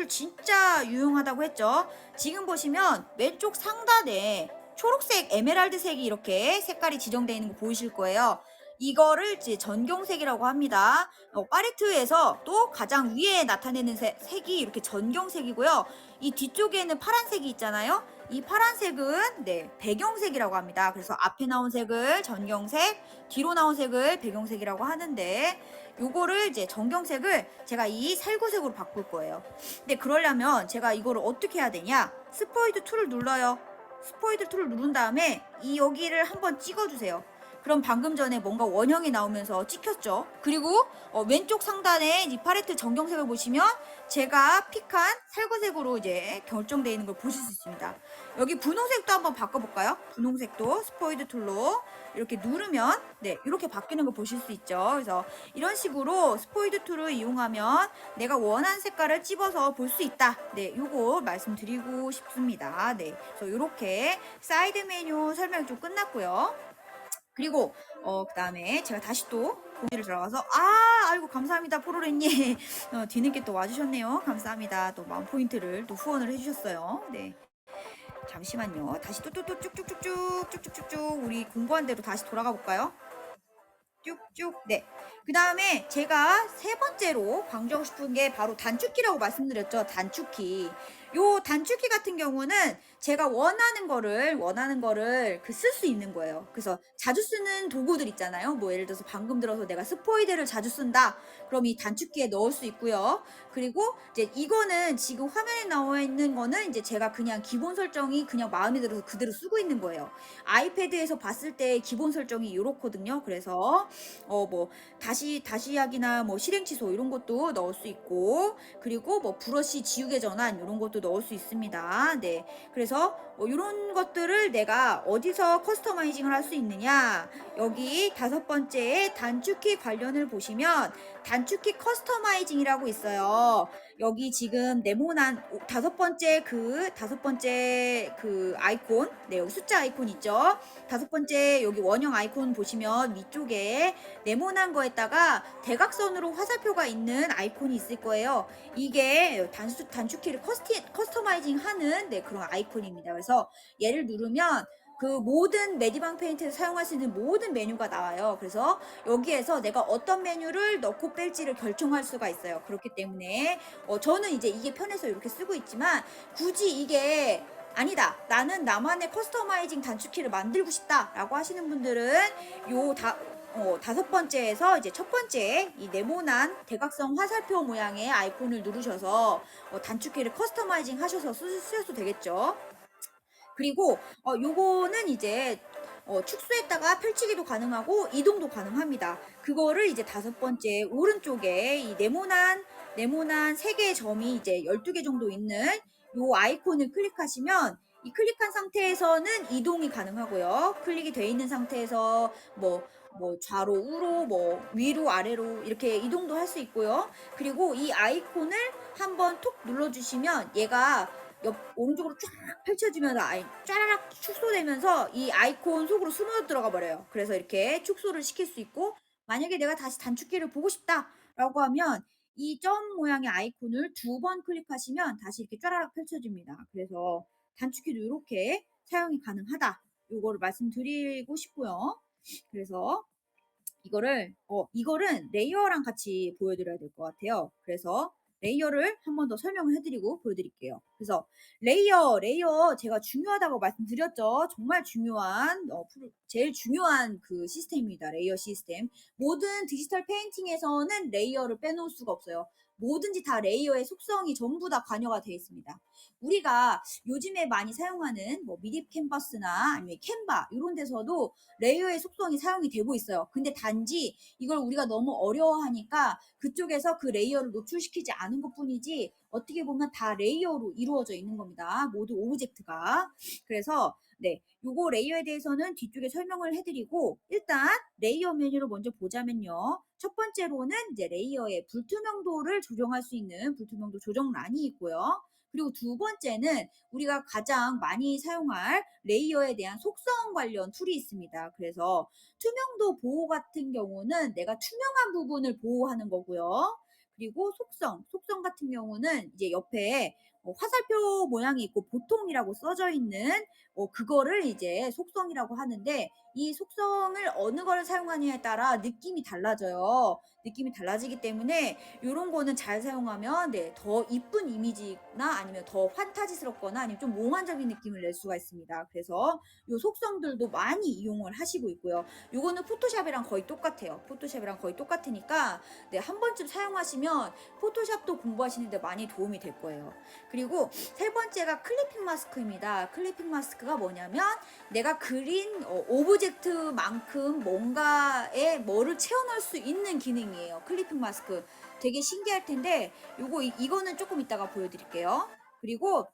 진짜 유용하다고 했죠. 지금 보시면 왼쪽 상단에 초록색 에메랄드색이 이렇게 색깔이 지정되어 있는 거 보이실 거예요. 이거를 이제 전경색이라고 합니다. 팔레트에서 또 가장 위에 나타내는 색이 이렇게 전경색이고요. 이 뒤쪽에는 파란색이 있잖아요. 이 파란색은 네 배경색이라고 합니다. 그래서 앞에 나온 색을 전경색, 뒤로 나온 색을 배경색이라고 하는데 요거를 이제 전경색을 제가 이 살구색으로 바꿀 거예요. 근데 그러려면 제가 이거를 어떻게 해야 되냐? 스포이드 툴을 눌러요. 스포이드 툴을 누른 다음에 여기를 한번 찍어주세요. 그럼 방금 전에 뭔가 원형이 나오면서 찍혔죠. 그리고 왼쪽 상단에 이 팔레트 전경색을 보시면 제가 픽한 살구색으로 이제 결정되어 있는 걸 보실 수 있습니다. 여기 분홍색도 한번 바꿔볼까요? 분홍색도 스포이드 툴로 이렇게 누르면 네 이렇게 바뀌는 걸 보실 수 있죠. 그래서 이런 식으로 스포이드 툴을 이용하면 내가 원하는 색깔을 찝어서 볼 수 있다. 네, 요거 말씀드리고 싶습니다. 네, 그래서 이렇게 사이드 메뉴 설명이 좀 끝났고요. 그리고 그 다음에 제가 다시 또 공지를 들어가서 아이고 감사합니다 포로렌님 뒤늦게 또 와주셨네요. 감사합니다. 또 마음 포인트를 또 후원을 해주셨어요. 네. 잠시만요. 다시 또 쭉쭉쭉쭉 우리 공부한 대로 다시 돌아가 볼까요? 쭉쭉. 네. 그 다음에 제가 세 번째로 강조하고 싶은 게 바로 단축키라고 말씀드렸죠. 단축키. 요 단축키 같은 경우는 제가 원하는 거를 쓸 수 있는 거예요. 그래서 자주 쓰는 도구들 있잖아요. 뭐 예를 들어서 방금 들어서 내가 스포이드를 자주 쓴다. 그럼 이 단축키에 넣을 수 있고요. 그리고 이제 이거는 지금 화면에 나와 있는 거는 이제 제가 그냥 기본 설정이 그냥 마음에 들어서 그대로 쓰고 있는 거예요. 아이패드에서 봤을 때 기본 설정이 이렇거든요. 그래서 뭐 다시하기나 뭐 실행 취소 이런 것도 넣을 수 있고 그리고 뭐 브러쉬 지우개 전환 이런 것도 넣을 수 있습니다. 네. 그래서 이런 것들을 내가 어디서 커스터마이징을 할 수 있느냐? 여기 다섯 번째에 단축키 관련을 보시면 단축키 커스터마이징이라고 있어요. 여기 지금 네모난 다섯 번째 그 아이콘, 네, 여기 숫자 아이콘 있죠? 다섯 번째 여기 원형 아이콘 보시면 위쪽에 네모난 거에다가 대각선으로 화살표가 있는 아이콘이 있을 거예요. 이게 단축키를 커스터마이징 하는 네, 그런 아이콘입니다. 그래서 얘를 누르면 그 모든 메디방 페인트에서 사용할 수 있는 모든 메뉴가 나와요. 그래서 여기에서 내가 어떤 메뉴를 넣고 뺄지를 결정할 수가 있어요. 그렇기 때문에 저는 이제 이게 편해서 이렇게 쓰고 있지만 굳이 이게 아니다. 나는 나만의 커스터마이징 단축키를 만들고 싶다. 라고 하시는 분들은 다섯 번째에서 이제 첫 번째 이 네모난 대각선 화살표 모양의 아이콘을 누르셔서 단축키를 커스터마이징 하셔서 쓰셔도 되겠죠. 그리고 요거는 이제 축소했다가 펼치기도 가능하고 이동도 가능합니다. 그거를 이제 다섯 번째 오른쪽에 이 네모난 3개의 점이 이제 12개 정도 있는 요 아이콘을 클릭하시면 이 클릭한 상태에서는 이동이 가능하고요. 클릭이 돼 있는 상태에서 뭐 좌로 우로 뭐 위로 아래로 이렇게 이동도 할 수 있고요. 그리고 이 아이콘을 한번 톡 눌러주시면 얘가 오른쪽으로 쫙 펼쳐지면서 쫘라락 축소되면서 이 아이콘 속으로 스며 들어가 버려요. 그래서 이렇게 축소를 시킬 수 있고 만약에 내가 다시 단축키를 보고 싶다라고 하면 이 점 모양의 아이콘을 2번 클릭하시면 다시 이렇게 쫘라락 펼쳐집니다. 그래서 단축키도 이렇게 사용이 가능하다. 요거를 말씀드리고 싶고요. 그래서 이거를 레이어랑 같이 보여드려야 될 것 같아요. 그래서 레이어를 한 번 더 설명을 해드리고 보여드릴게요. 그래서 레이어 제가 중요하다고 말씀드렸죠. 정말 중요한 제일 중요한 그 시스템입니다. 레이어 시스템. 모든 디지털 페인팅에서는 레이어를 빼놓을 수가 없어요. 뭐든지 다 레이어의 속성이 전부 다 관여가 되어 있습니다. 우리가 요즘에 많이 사용하는 뭐 미디 캔버스나 아니면 캔바 이런 데서도 레이어의 속성이 사용이 되고 있어요. 근데 단지 이걸 우리가 너무 어려워하니까 그쪽에서 그 레이어를 노출시키지 않은 것 뿐이지 어떻게 보면 다 레이어로 이루어져 있는 겁니다. 모두 오브젝트가. 그래서 네, 요거 레이어에 대해서는 뒤쪽에 설명을 해드리고 일단 레이어 메뉴를 먼저 보자면요. 첫 번째로는 이제 레이어의 불투명도를 조정할 수 있는 불투명도 조정란이 있고요. 그리고 두 번째는 우리가 가장 많이 사용할 레이어에 대한 속성 관련 툴이 있습니다. 그래서 투명도 보호 같은 경우는 내가 투명한 부분을 보호하는 거고요. 그리고 속성 같은 경우는 이제 옆에 화살표 모양이 있고 보통이라고 써져 있는 그거를 이제 속성이라고 하는데 이 속성을 어느 거를 사용하느냐에 따라 느낌이 달라져요. 느낌이 달라지기 때문에 이런 거는 잘 사용하면 네, 더 이쁜 이미지나 아니면 더 판타지스럽거나 아니면 좀 몽환적인 느낌을 낼 수가 있습니다. 그래서 이 속성들도 많이 이용을 하시고 있고요. 이거는 포토샵이랑 거의 똑같아요. 포토샵이랑 거의 똑같으니까 네, 한 번쯤 사용하시면 포토샵도 공부하시는데 많이 도움이 될 거예요. 그리고 세 번째가 클리핑 마스크입니다. 클리핑 마스크가 뭐냐면 내가 그린 오브젝트만큼 뭔가에 뭐를 채워넣을 수 있는 기능이에요. 클리핑 마스크. 되게 신기할 텐데 이거는 조금 이따가 보여드릴게요. 그리고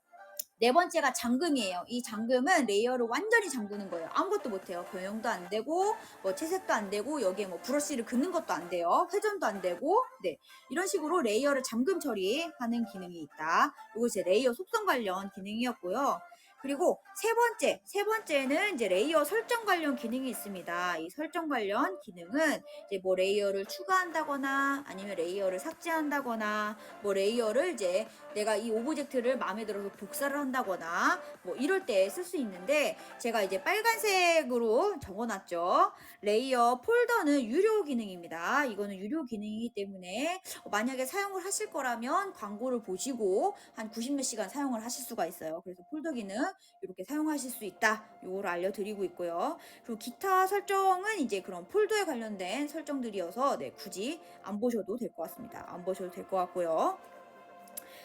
네 번째가 잠금이에요. 이 잠금은 레이어를 완전히 잠그는 거예요. 아무것도 못해요. 변형도 안 되고, 뭐 채색도 안 되고, 여기에 뭐 브러쉬를 긋는 것도 안 돼요. 회전도 안 되고, 네. 이런 식으로 레이어를 잠금 처리하는 기능이 있다. 이거 제 레이어 속성 관련 기능이었고요. 그리고 세 번째는 이제 레이어 설정 관련 기능이 있습니다. 이 설정 관련 기능은 이제 뭐 레이어를 추가한다거나 아니면 레이어를 삭제한다거나 뭐 레이어를 이제 내가 이 오브젝트를 마음에 들어서 복사를 한다거나 뭐 이럴 때 쓸 수 있는데 제가 이제 빨간색으로 적어놨죠. 레이어 폴더는 유료 기능입니다. 이거는 유료 기능이기 때문에 만약에 사용을 하실 거라면 광고를 보시고 한 90몇 시간 사용을 하실 수가 있어요. 그래서 폴더 기능 이렇게 사용하실 수 있다. 요거를 알려드리고 있고요. 그리고 기타 설정은 이제 그런 폴더에 관련된 설정들이어서 네, 굳이 안 보셔도 될 것 같습니다. 안 보셔도 될 것 같고요.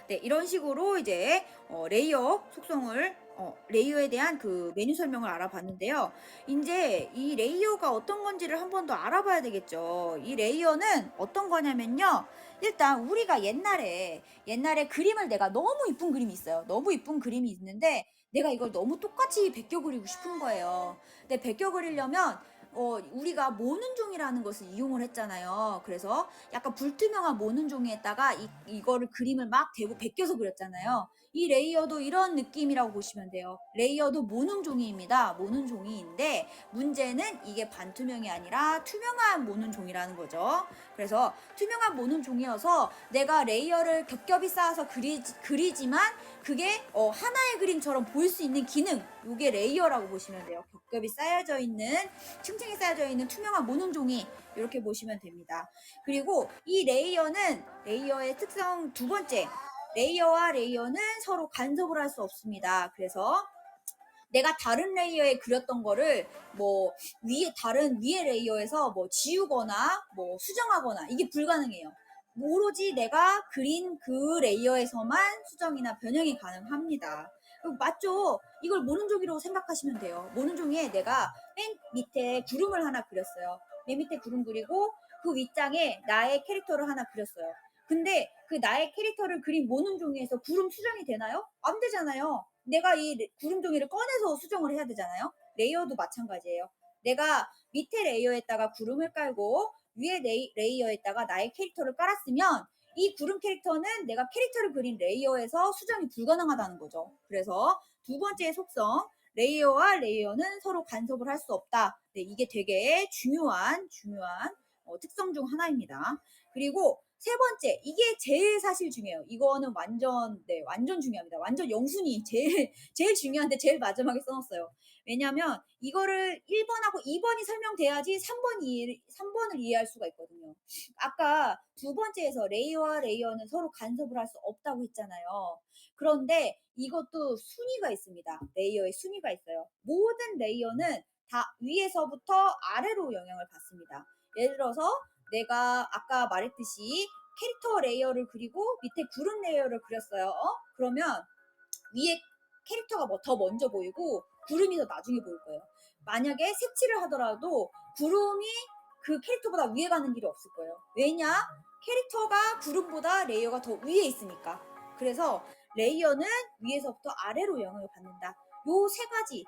네, 이런 식으로 이제 레이어 속성을 레이어에 대한 그 메뉴 설명을 알아봤는데요. 이제 이 레이어가 어떤 건지를 한 번 더 알아봐야 되겠죠. 이 레이어는 어떤 거냐면요. 일단 우리가 옛날에 그림을 내가 너무 이쁜 그림이 있어요. 너무 이쁜 그림이 있는데 내가 이걸 너무 똑같이 베껴 그리고 싶은 거예요. 근데 베껴 그리려면 우리가 모는 종이라는 것을 이용을 했잖아요. 그래서 약간 불투명한 모는 종이에다가 이거를 그림을 막 대고 베껴서 그렸잖아요. 이 레이어도 이런 느낌이라고 보시면 돼요. 레이어도 모는 종이입니다. 모는 종이인데 문제는 이게 반투명이 아니라 투명한 모는 종이라는 거죠. 그래서 투명한 모는 종이어서 내가 레이어를 겹겹이 쌓아서 그리지만 그게 하나의 그림처럼 보일 수 있는 기능, 이게 레이어라고 보시면 돼요. 겹겹이 쌓여져 있는 층층이 쌓여져 있는 투명한 모는 종이 이렇게 보시면 됩니다. 그리고 이 레이어의 특성 두 번째, 레이어와 레이어는 서로 간섭을 할 수 없습니다. 그래서 내가 다른 레이어에 그렸던 거를 뭐 위에 레이어에서 뭐 지우거나 뭐 수정하거나 이게 불가능해요. 오로지 내가 그린 그 레이어에서만 수정이나 변형이 가능합니다. 맞죠? 이걸 모는 종이라고 생각하시면 돼요. 모는 종이에 내가 맨 밑에 구름을 하나 그렸어요. 맨 밑에 구름 그리고 그 윗장에 나의 캐릭터를 하나 그렸어요. 근데 그 나의 캐릭터를 그린 모는 종이에서 구름 수정이 되나요? 안 되잖아요. 내가 이 구름 종이를 꺼내서 수정을 해야 되잖아요. 레이어도 마찬가지예요. 내가 밑에 레이어에다가 구름을 깔고 위에 레이어에다가 나의 캐릭터를 깔았으면 이 구름 캐릭터는 내가 캐릭터를 그린 레이어에서 수정이 불가능하다는 거죠. 그래서 두 번째 속성, 레이어와 레이어는 서로 간섭을 할 수 없다. 네, 이게 되게 중요한 특성 중 하나입니다. 그리고 세 번째, 이게 제일 사실 중요해요. 이거는 완전 중요합니다. 완전 영순위, 제일 중요한데 제일 마지막에 써놨어요. 왜냐면 이거를 1번하고 2번이 설명돼야지 3번을 이해할 수가 있거든요. 아까 두 번째에서 레이어와 레이어는 서로 간섭을 할 수 없다고 했잖아요. 그런데 이것도 순위가 있습니다. 레이어의 순위가 있어요. 모든 레이어는 다 위에서부터 아래로 영향을 받습니다. 예를 들어서 내가 아까 말했듯이 캐릭터 레이어를 그리고 밑에 구름 레이어를 그렸어요. 그러면 위에 캐릭터가 더 먼저 보이고 구름이 더 나중에 보일 거예요. 만약에 색칠을 하더라도 구름이 그 캐릭터보다 위에 가는 길이 없을 거예요. 왜냐? 캐릭터가 구름보다 레이어가 더 위에 있으니까. 그래서 레이어는 위에서부터 아래로 영향을 받는다. 요 세 가지,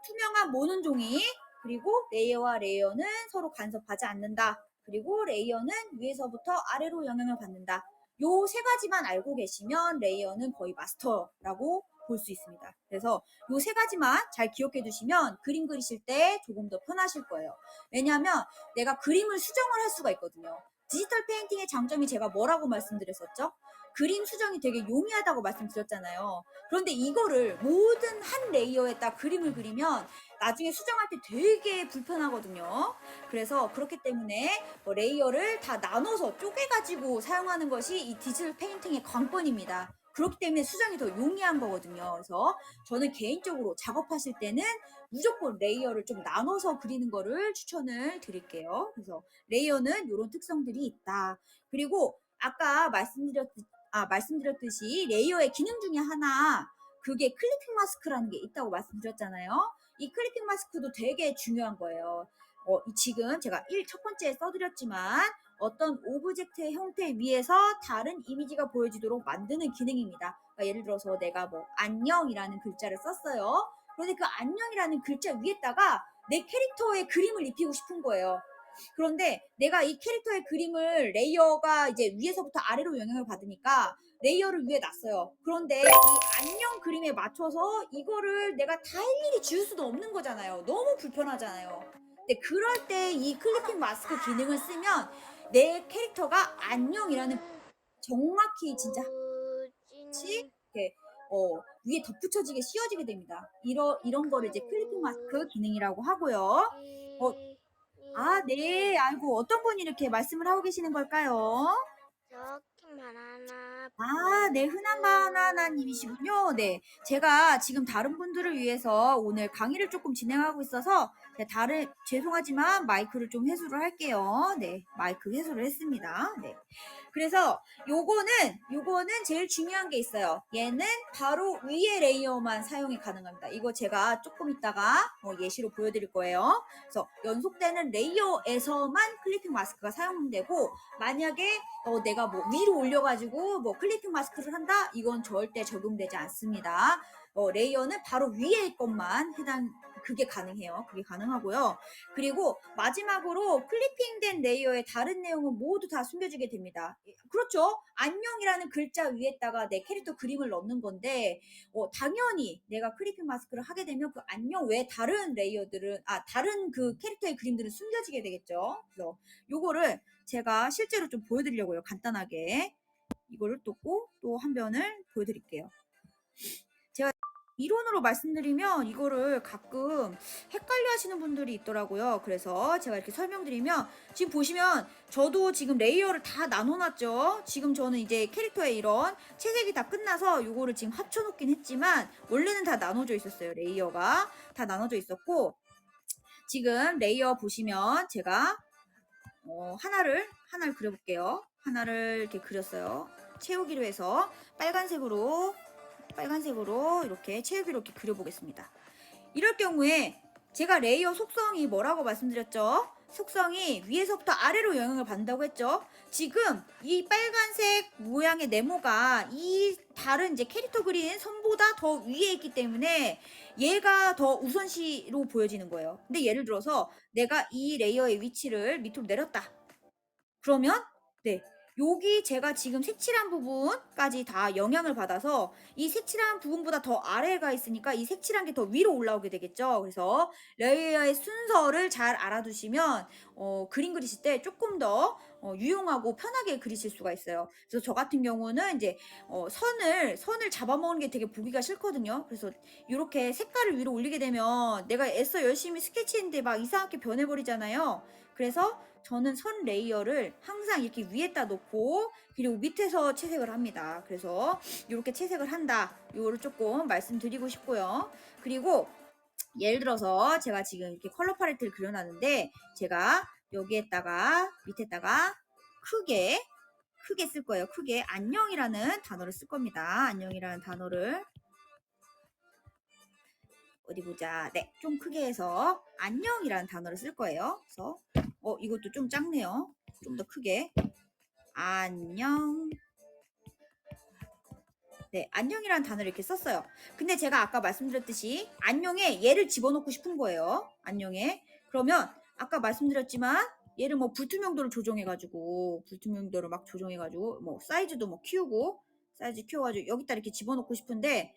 투명한 모는 종이, 그리고 레이어와 레이어는 서로 간섭하지 않는다. 그리고 레이어는 위에서부터 아래로 영향을 받는다. 요 세 가지만 알고 계시면 레이어는 거의 마스터라고 볼 수 있습니다. 그래서 요 세 가지만 잘 기억해 두시면 그림 그리실 때 조금 더 편하실 거예요. 왜냐하면 내가 그림을 수정을 할 수가 있거든요. 디지털 페인팅의 장점이 제가 뭐라고 말씀드렸었죠? 그림 수정이 되게 용이하다고 말씀드렸잖아요. 그런데 이거를 모든 한 레이어에 딱 그림을 그리면 나중에 수정할 때 되게 불편하거든요. 그래서 그렇기 때문에 레이어를 다 나눠서 쪼개가지고 사용하는 것이 이 디지털 페인팅의 관건입니다. 그렇기 때문에 수정이 더 용이한 거거든요. 그래서 저는 개인적으로 작업하실 때는 무조건 레이어를 좀 나눠서 그리는 거를 추천을 드릴게요. 그래서 레이어는 이런 특성들이 있다. 그리고 말씀드렸듯이 레이어의 기능 중에 하나, 그게 클리핑 마스크라는 게 있다고 말씀드렸잖아요. 이 클리핑 마스크도 되게 중요한 거예요. 지금 제가 첫 번째에 써드렸지만 어떤 오브젝트의 형태 위에서 다른 이미지가 보여지도록 만드는 기능입니다. 그러니까 예를 들어서 내가 뭐 안녕이라는 글자를 썼어요. 그런데 그 안녕이라는 글자 위에다가 내 캐릭터의 그림을 입히고 싶은 거예요. 그런데 내가 이 캐릭터의 그림을 레이어가 이제 위에서부터 아래로 영향을 받으니까 레이어를 위에 놨어요. 그런데 이 안녕 그림에 맞춰서 이거를 내가 다 일일이 지울 수도 없는 거잖아요. 너무 불편하잖아요. 근데 그럴 때 이 클리핑 마스크 기능을 쓰면 내 캐릭터가 안녕이라는 정확히 진짜 같이 이렇게 위에 덧붙여지게 씌워지게 됩니다. 이런 거를 이제 클리핑 마스크 기능이라고 하고요. 네. 아이고, 어떤 분이 이렇게 말씀을 하고 계시는 걸까요? 저키 바나나 네. 흔한 바나나님이시군요. 네. 제가 지금 다른 분들을 위해서 오늘 강의를 조금 진행하고 있어서 죄송하지만 마이크를 좀 회수를 할게요. 네. 마이크 회수를 했습니다. 네. 그래서 요거는 제일 중요한 게 있어요. 얘는 바로 위에 레이어만 사용이 가능합니다. 이거 제가 조금 있다가 예시로 보여드릴 거예요. 그래서 연속되는 레이어에서만 클리핑 마스크가 사용되고, 만약에 내가 뭐 위로 올려가지고 뭐 클리핑 마스크를 한다? 이건 절대 적용되지 않습니다. 레이어는 바로 위에 것만 그게 가능해요. 그게 가능하고요. 그리고 마지막으로 클리핑된 레이어의 다른 내용은 모두 다 숨겨지게 됩니다. 그렇죠? 안녕이라는 글자 위에다가 내 캐릭터 그림을 넣는 건데, 당연히 내가 클리핑 마스크를 하게 되면 그 안녕 외에 다른 레이어들은, 다른 그 캐릭터의 그림들은 숨겨지게 되겠죠. 그래서 요거를 제가 실제로 좀 보여드리려고요. 간단하게. 이거를 또 한 변을 보여드릴게요. 제가 이론으로 말씀드리면 이거를 가끔 헷갈려 하시는 분들이 있더라고요. 그래서 제가 이렇게 설명드리면, 지금 보시면 저도 지금 레이어를 다 나눠놨죠. 지금 저는 이제 캐릭터의 이런 채색이 다 끝나서 이거를 지금 합쳐놓긴 했지만 원래는 다 나눠져 있었어요. 레이어가 다 나눠져 있었고, 지금 레이어 보시면 제가 하나를 그려볼게요. 하나를 이렇게 그렸어요. 채우기로 해서 빨간색으로 이렇게 채우기로 이렇게 그려보겠습니다. 이럴 경우에 제가 레이어 속성이 뭐라고 말씀드렸죠? 속성이 위에서부터 아래로 영향을 받는다고 했죠? 지금 이 빨간색 모양의 네모가 이 다른 이제 캐릭터 그린 선보다 더 위에 있기 때문에 얘가 더 우선시로 보여지는 거예요. 근데 예를 들어서 내가 이 레이어의 위치를 밑으로 내렸다. 그러면 여기 제가 지금 색칠한 부분까지 다 영향을 받아서 이 색칠한 부분보다 더 아래가 있으니까 이 색칠한 게 더 위로 올라오게 되겠죠. 그래서 레이어의 순서를 잘 알아두시면 그림 그리실 때 조금 더 유용하고 편하게 그리실 수가 있어요. 그래서 저 같은 경우는 이제 선을 잡아먹는 게 되게 보기가 싫거든요. 그래서 이렇게 색깔을 위로 올리게 되면 내가 애써 열심히 스케치했는데 막 이상하게 변해버리잖아요. 그래서 저는 선 레이어를 항상 이렇게 위에다 놓고 그리고 밑에서 채색을 합니다. 그래서 이렇게 채색을 한다. 이거를 조금 말씀드리고 싶고요. 그리고 예를 들어서 제가 지금 이렇게 컬러 팔레트를 그려놨는데 제가 여기에다가 밑에다가 크게 쓸 거예요. 크게 안녕이라는 단어를 쓸 겁니다. 안녕이라는 단어를 어디 보자. 네, 좀 크게 해서 안녕이라는 단어를 쓸 거예요. 그래서 이것도 좀 작네요. 좀 더 크게. 안녕. 네, 안녕이라는 단어를 이렇게 썼어요. 근데 제가 아까 말씀드렸듯이 안녕에 얘를 집어넣고 싶은 거예요. 안녕에. 그러면 아까 말씀드렸지만 얘를 뭐 불투명도를 불투명도를 막 조정해가지고 뭐 사이즈도 뭐 키우고 사이즈 키워가지고 여기다 이렇게 집어넣고 싶은데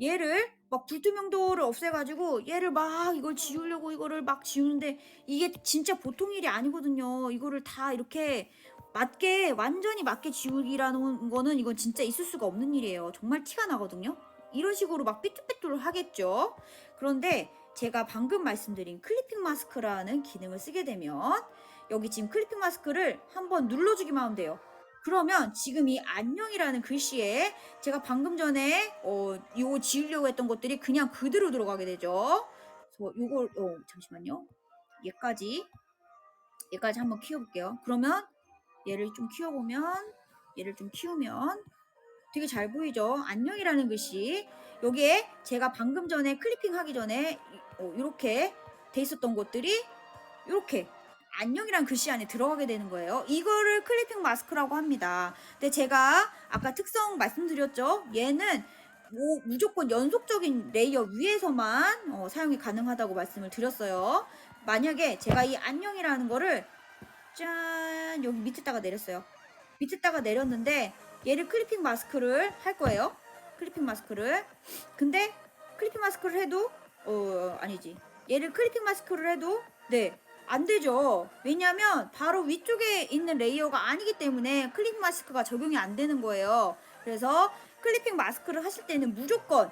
얘를 막 불투명도를 없애가지고 얘를 막 이걸 지우려고 이거를 막 지우는데 이게 진짜 보통 일이 아니거든요. 이거를 다 이렇게 완전히 맞게 지우기라는 거는 이건 진짜 있을 수가 없는 일이에요. 정말 티가 나거든요. 이런 식으로 막 삐뚤빼뚤 하겠죠. 그런데 제가 방금 말씀드린 클리핑 마스크라는 기능을 쓰게 되면 여기 지금 클리핑 마스크를 한번 눌러주기만 하면 돼요. 그러면 지금 이 안녕이라는 글씨에 제가 방금 전에 요 지우려고 했던 것들이 그냥 그대로 들어가게 되죠. 그래서 요걸 잠시만요. 얘까지 한번 키워볼게요. 그러면 얘를 좀 키우면 되게 잘 보이죠? 안녕이라는 글씨. 여기에 제가 방금 전에 클리핑 하기 전에 요렇게 돼 있었던 것들이 요렇게 안녕이란 글씨 안에 들어가게 되는 거예요. 이거를 클리핑 마스크라고 합니다. 근데 제가 아까 특성 말씀드렸죠? 얘는 뭐 무조건 연속적인 레이어 위에서만 사용이 가능하다고 말씀을 드렸어요. 만약에 제가 이 안녕이라는 거를 짠 여기 밑에다가 내렸어요. 밑에다가 내렸는데 얘를 클리핑 마스크를 할 거예요. 클리핑 마스크를. 근데 클리핑 마스크를 해도 아니지. 얘를 클리핑 마스크를 해도 네. 안 되죠. 왜냐면 바로 위쪽에 있는 레이어가 아니기 때문에 클리핑 마스크가 적용이 안 되는 거예요. 그래서 클리핑 마스크를 하실 때는 무조건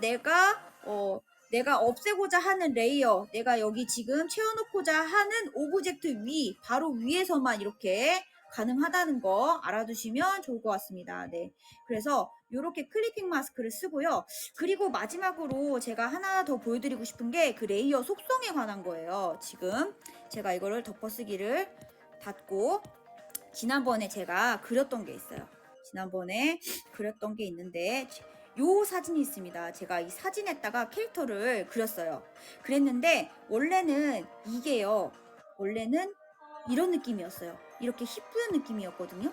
내가 없애고자 하는 레이어, 내가 여기 지금 채워놓고자 하는 오브젝트 바로 위에서만 이렇게 가능하다는 거 알아두시면 좋을 것 같습니다. 네. 그래서 이렇게 클리핑 마스크를 쓰고요. 그리고 마지막으로 제가 하나 더 보여드리고 싶은 게 그 레이어 속성에 관한 거예요. 지금 제가 이거를 덮어쓰기를 닫고 지난번에 제가 그렸던 게 있어요. 지난번에 그렸던 게 있는데 요 사진이 있습니다. 제가 이 사진에다가 캐릭터를 그렸어요. 그랬는데 원래는 이게요. 원래는 이런 느낌이었어요. 이렇게 희뿌연 느낌이었거든요.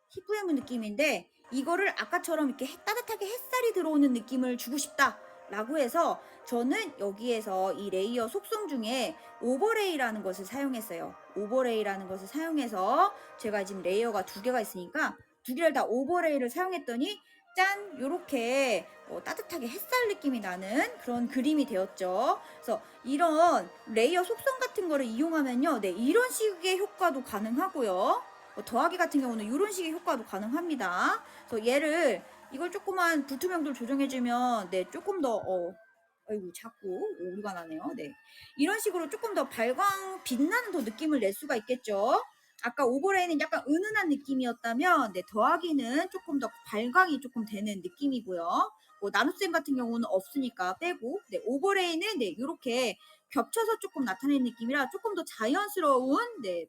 희뿌연 느낌인데 이거를 아까처럼 이렇게 따뜻하게 햇살이 들어오는 느낌을 주고 싶다 라고 해서 저는 여기에서 이 레이어 속성 중에 오버레이라는 것을 사용했어요. 오버레이라는 것을 사용해서 제가 지금 레이어가 두 개가 있으니까 두 개를 다 오버레이를 사용했더니 짠 요렇게 따뜻하게 햇살 느낌이 나는 그런 그림이 되었죠. 그래서 이런 레이어 속성 같은 거를 이용하면요, 네, 이런 식의 효과도 가능하고요. 더하기 같은 경우는 이런 식의 효과도 가능합니다. 그래서 얘를 이걸 조그만 불투명도를 조정해주면 네 조금 더 아이고 자꾸 오류가 나네요. 네 이런 식으로 조금 더 발광 빛나는 더 느낌을 낼 수가 있겠죠. 아까 오버레이는 약간 은은한 느낌이었다면 네 더하기는 조금 더 발광이 조금 되는 느낌이고요. 뭐 나눗셈 같은 경우는 없으니까 빼고 네 오버레이는 네 이렇게 겹쳐서 조금 나타내는 느낌이라 조금 더 자연스러운 네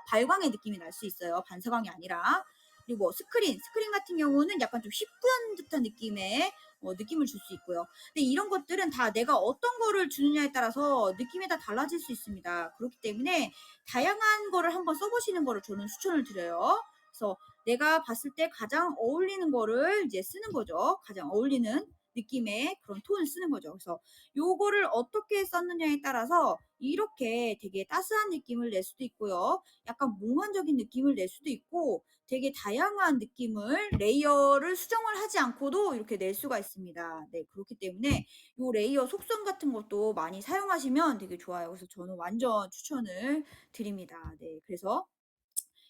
발광의 느낌이 날 수 있어요. 반사광이 아니라. 그리고 뭐 스크린 같은 경우는 약간 좀 희뿌연 듯한 느낌의 느낌을 줄 수 있고요. 근데 이런 것들은 다 내가 어떤 거를 주느냐에 따라서 느낌이 다 달라질 수 있습니다. 그렇기 때문에 다양한 거를 한번 써보시는 거를 저는 추천을 드려요. 그래서 내가 봤을 때 가장 어울리는 거를 이제 쓰는 거죠. 가장 어울리는 느낌의 그런 톤을 쓰는 거죠. 그래서 요거를 어떻게 썼느냐에 따라서 이렇게 되게 따스한 느낌을 낼 수도 있고요. 약간 몽환적인 느낌을 낼 수도 있고 되게 다양한 느낌을 레이어를 수정을 하지 않고도 이렇게 낼 수가 있습니다. 네, 그렇기 때문에 요 레이어 속성 같은 것도 많이 사용하시면 되게 좋아요. 그래서 저는 완전 추천을 드립니다. 네, 그래서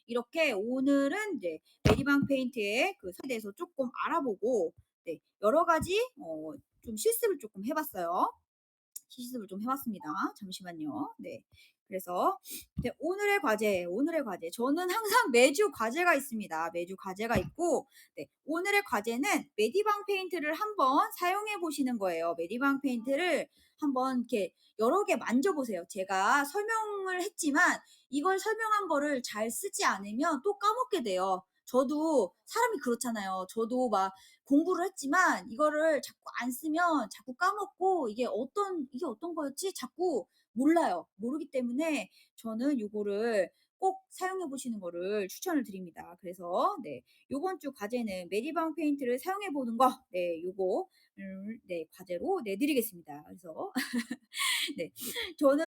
이렇게 오늘은 네, 메디방 페인트의 그 사에 대해서 조금 알아보고 네, 여러 가지 좀 실습을 조금 해봤어요. 실습을 좀 해봤습니다. 잠시만요. 네. 그래서 네, 오늘의 과제. 저는 항상 매주 과제가 있습니다. 매주 과제가 있고, 네, 오늘의 과제는 메디방 페인트를 한번 사용해 보시는 거예요. 메디방 페인트를 한번 이렇게 여러 개 만져보세요. 제가 설명을 했지만 이걸 설명한 거를 잘 쓰지 않으면 또 까먹게 돼요. 저도 사람이 그렇잖아요. 저도 막 공부를 했지만 이거를 자꾸 안 쓰면 자꾸 까먹고 이게 어떤 거였지? 자꾸 몰라요. 모르기 때문에 저는 요거를 꼭 사용해 보시는 거를 추천을 드립니다. 그래서 네, 요번 주 과제는 메디방 페인트를 사용해 보는 거, 네, 요거 네, 과제로 내드리겠습니다. 그래서 네, 저는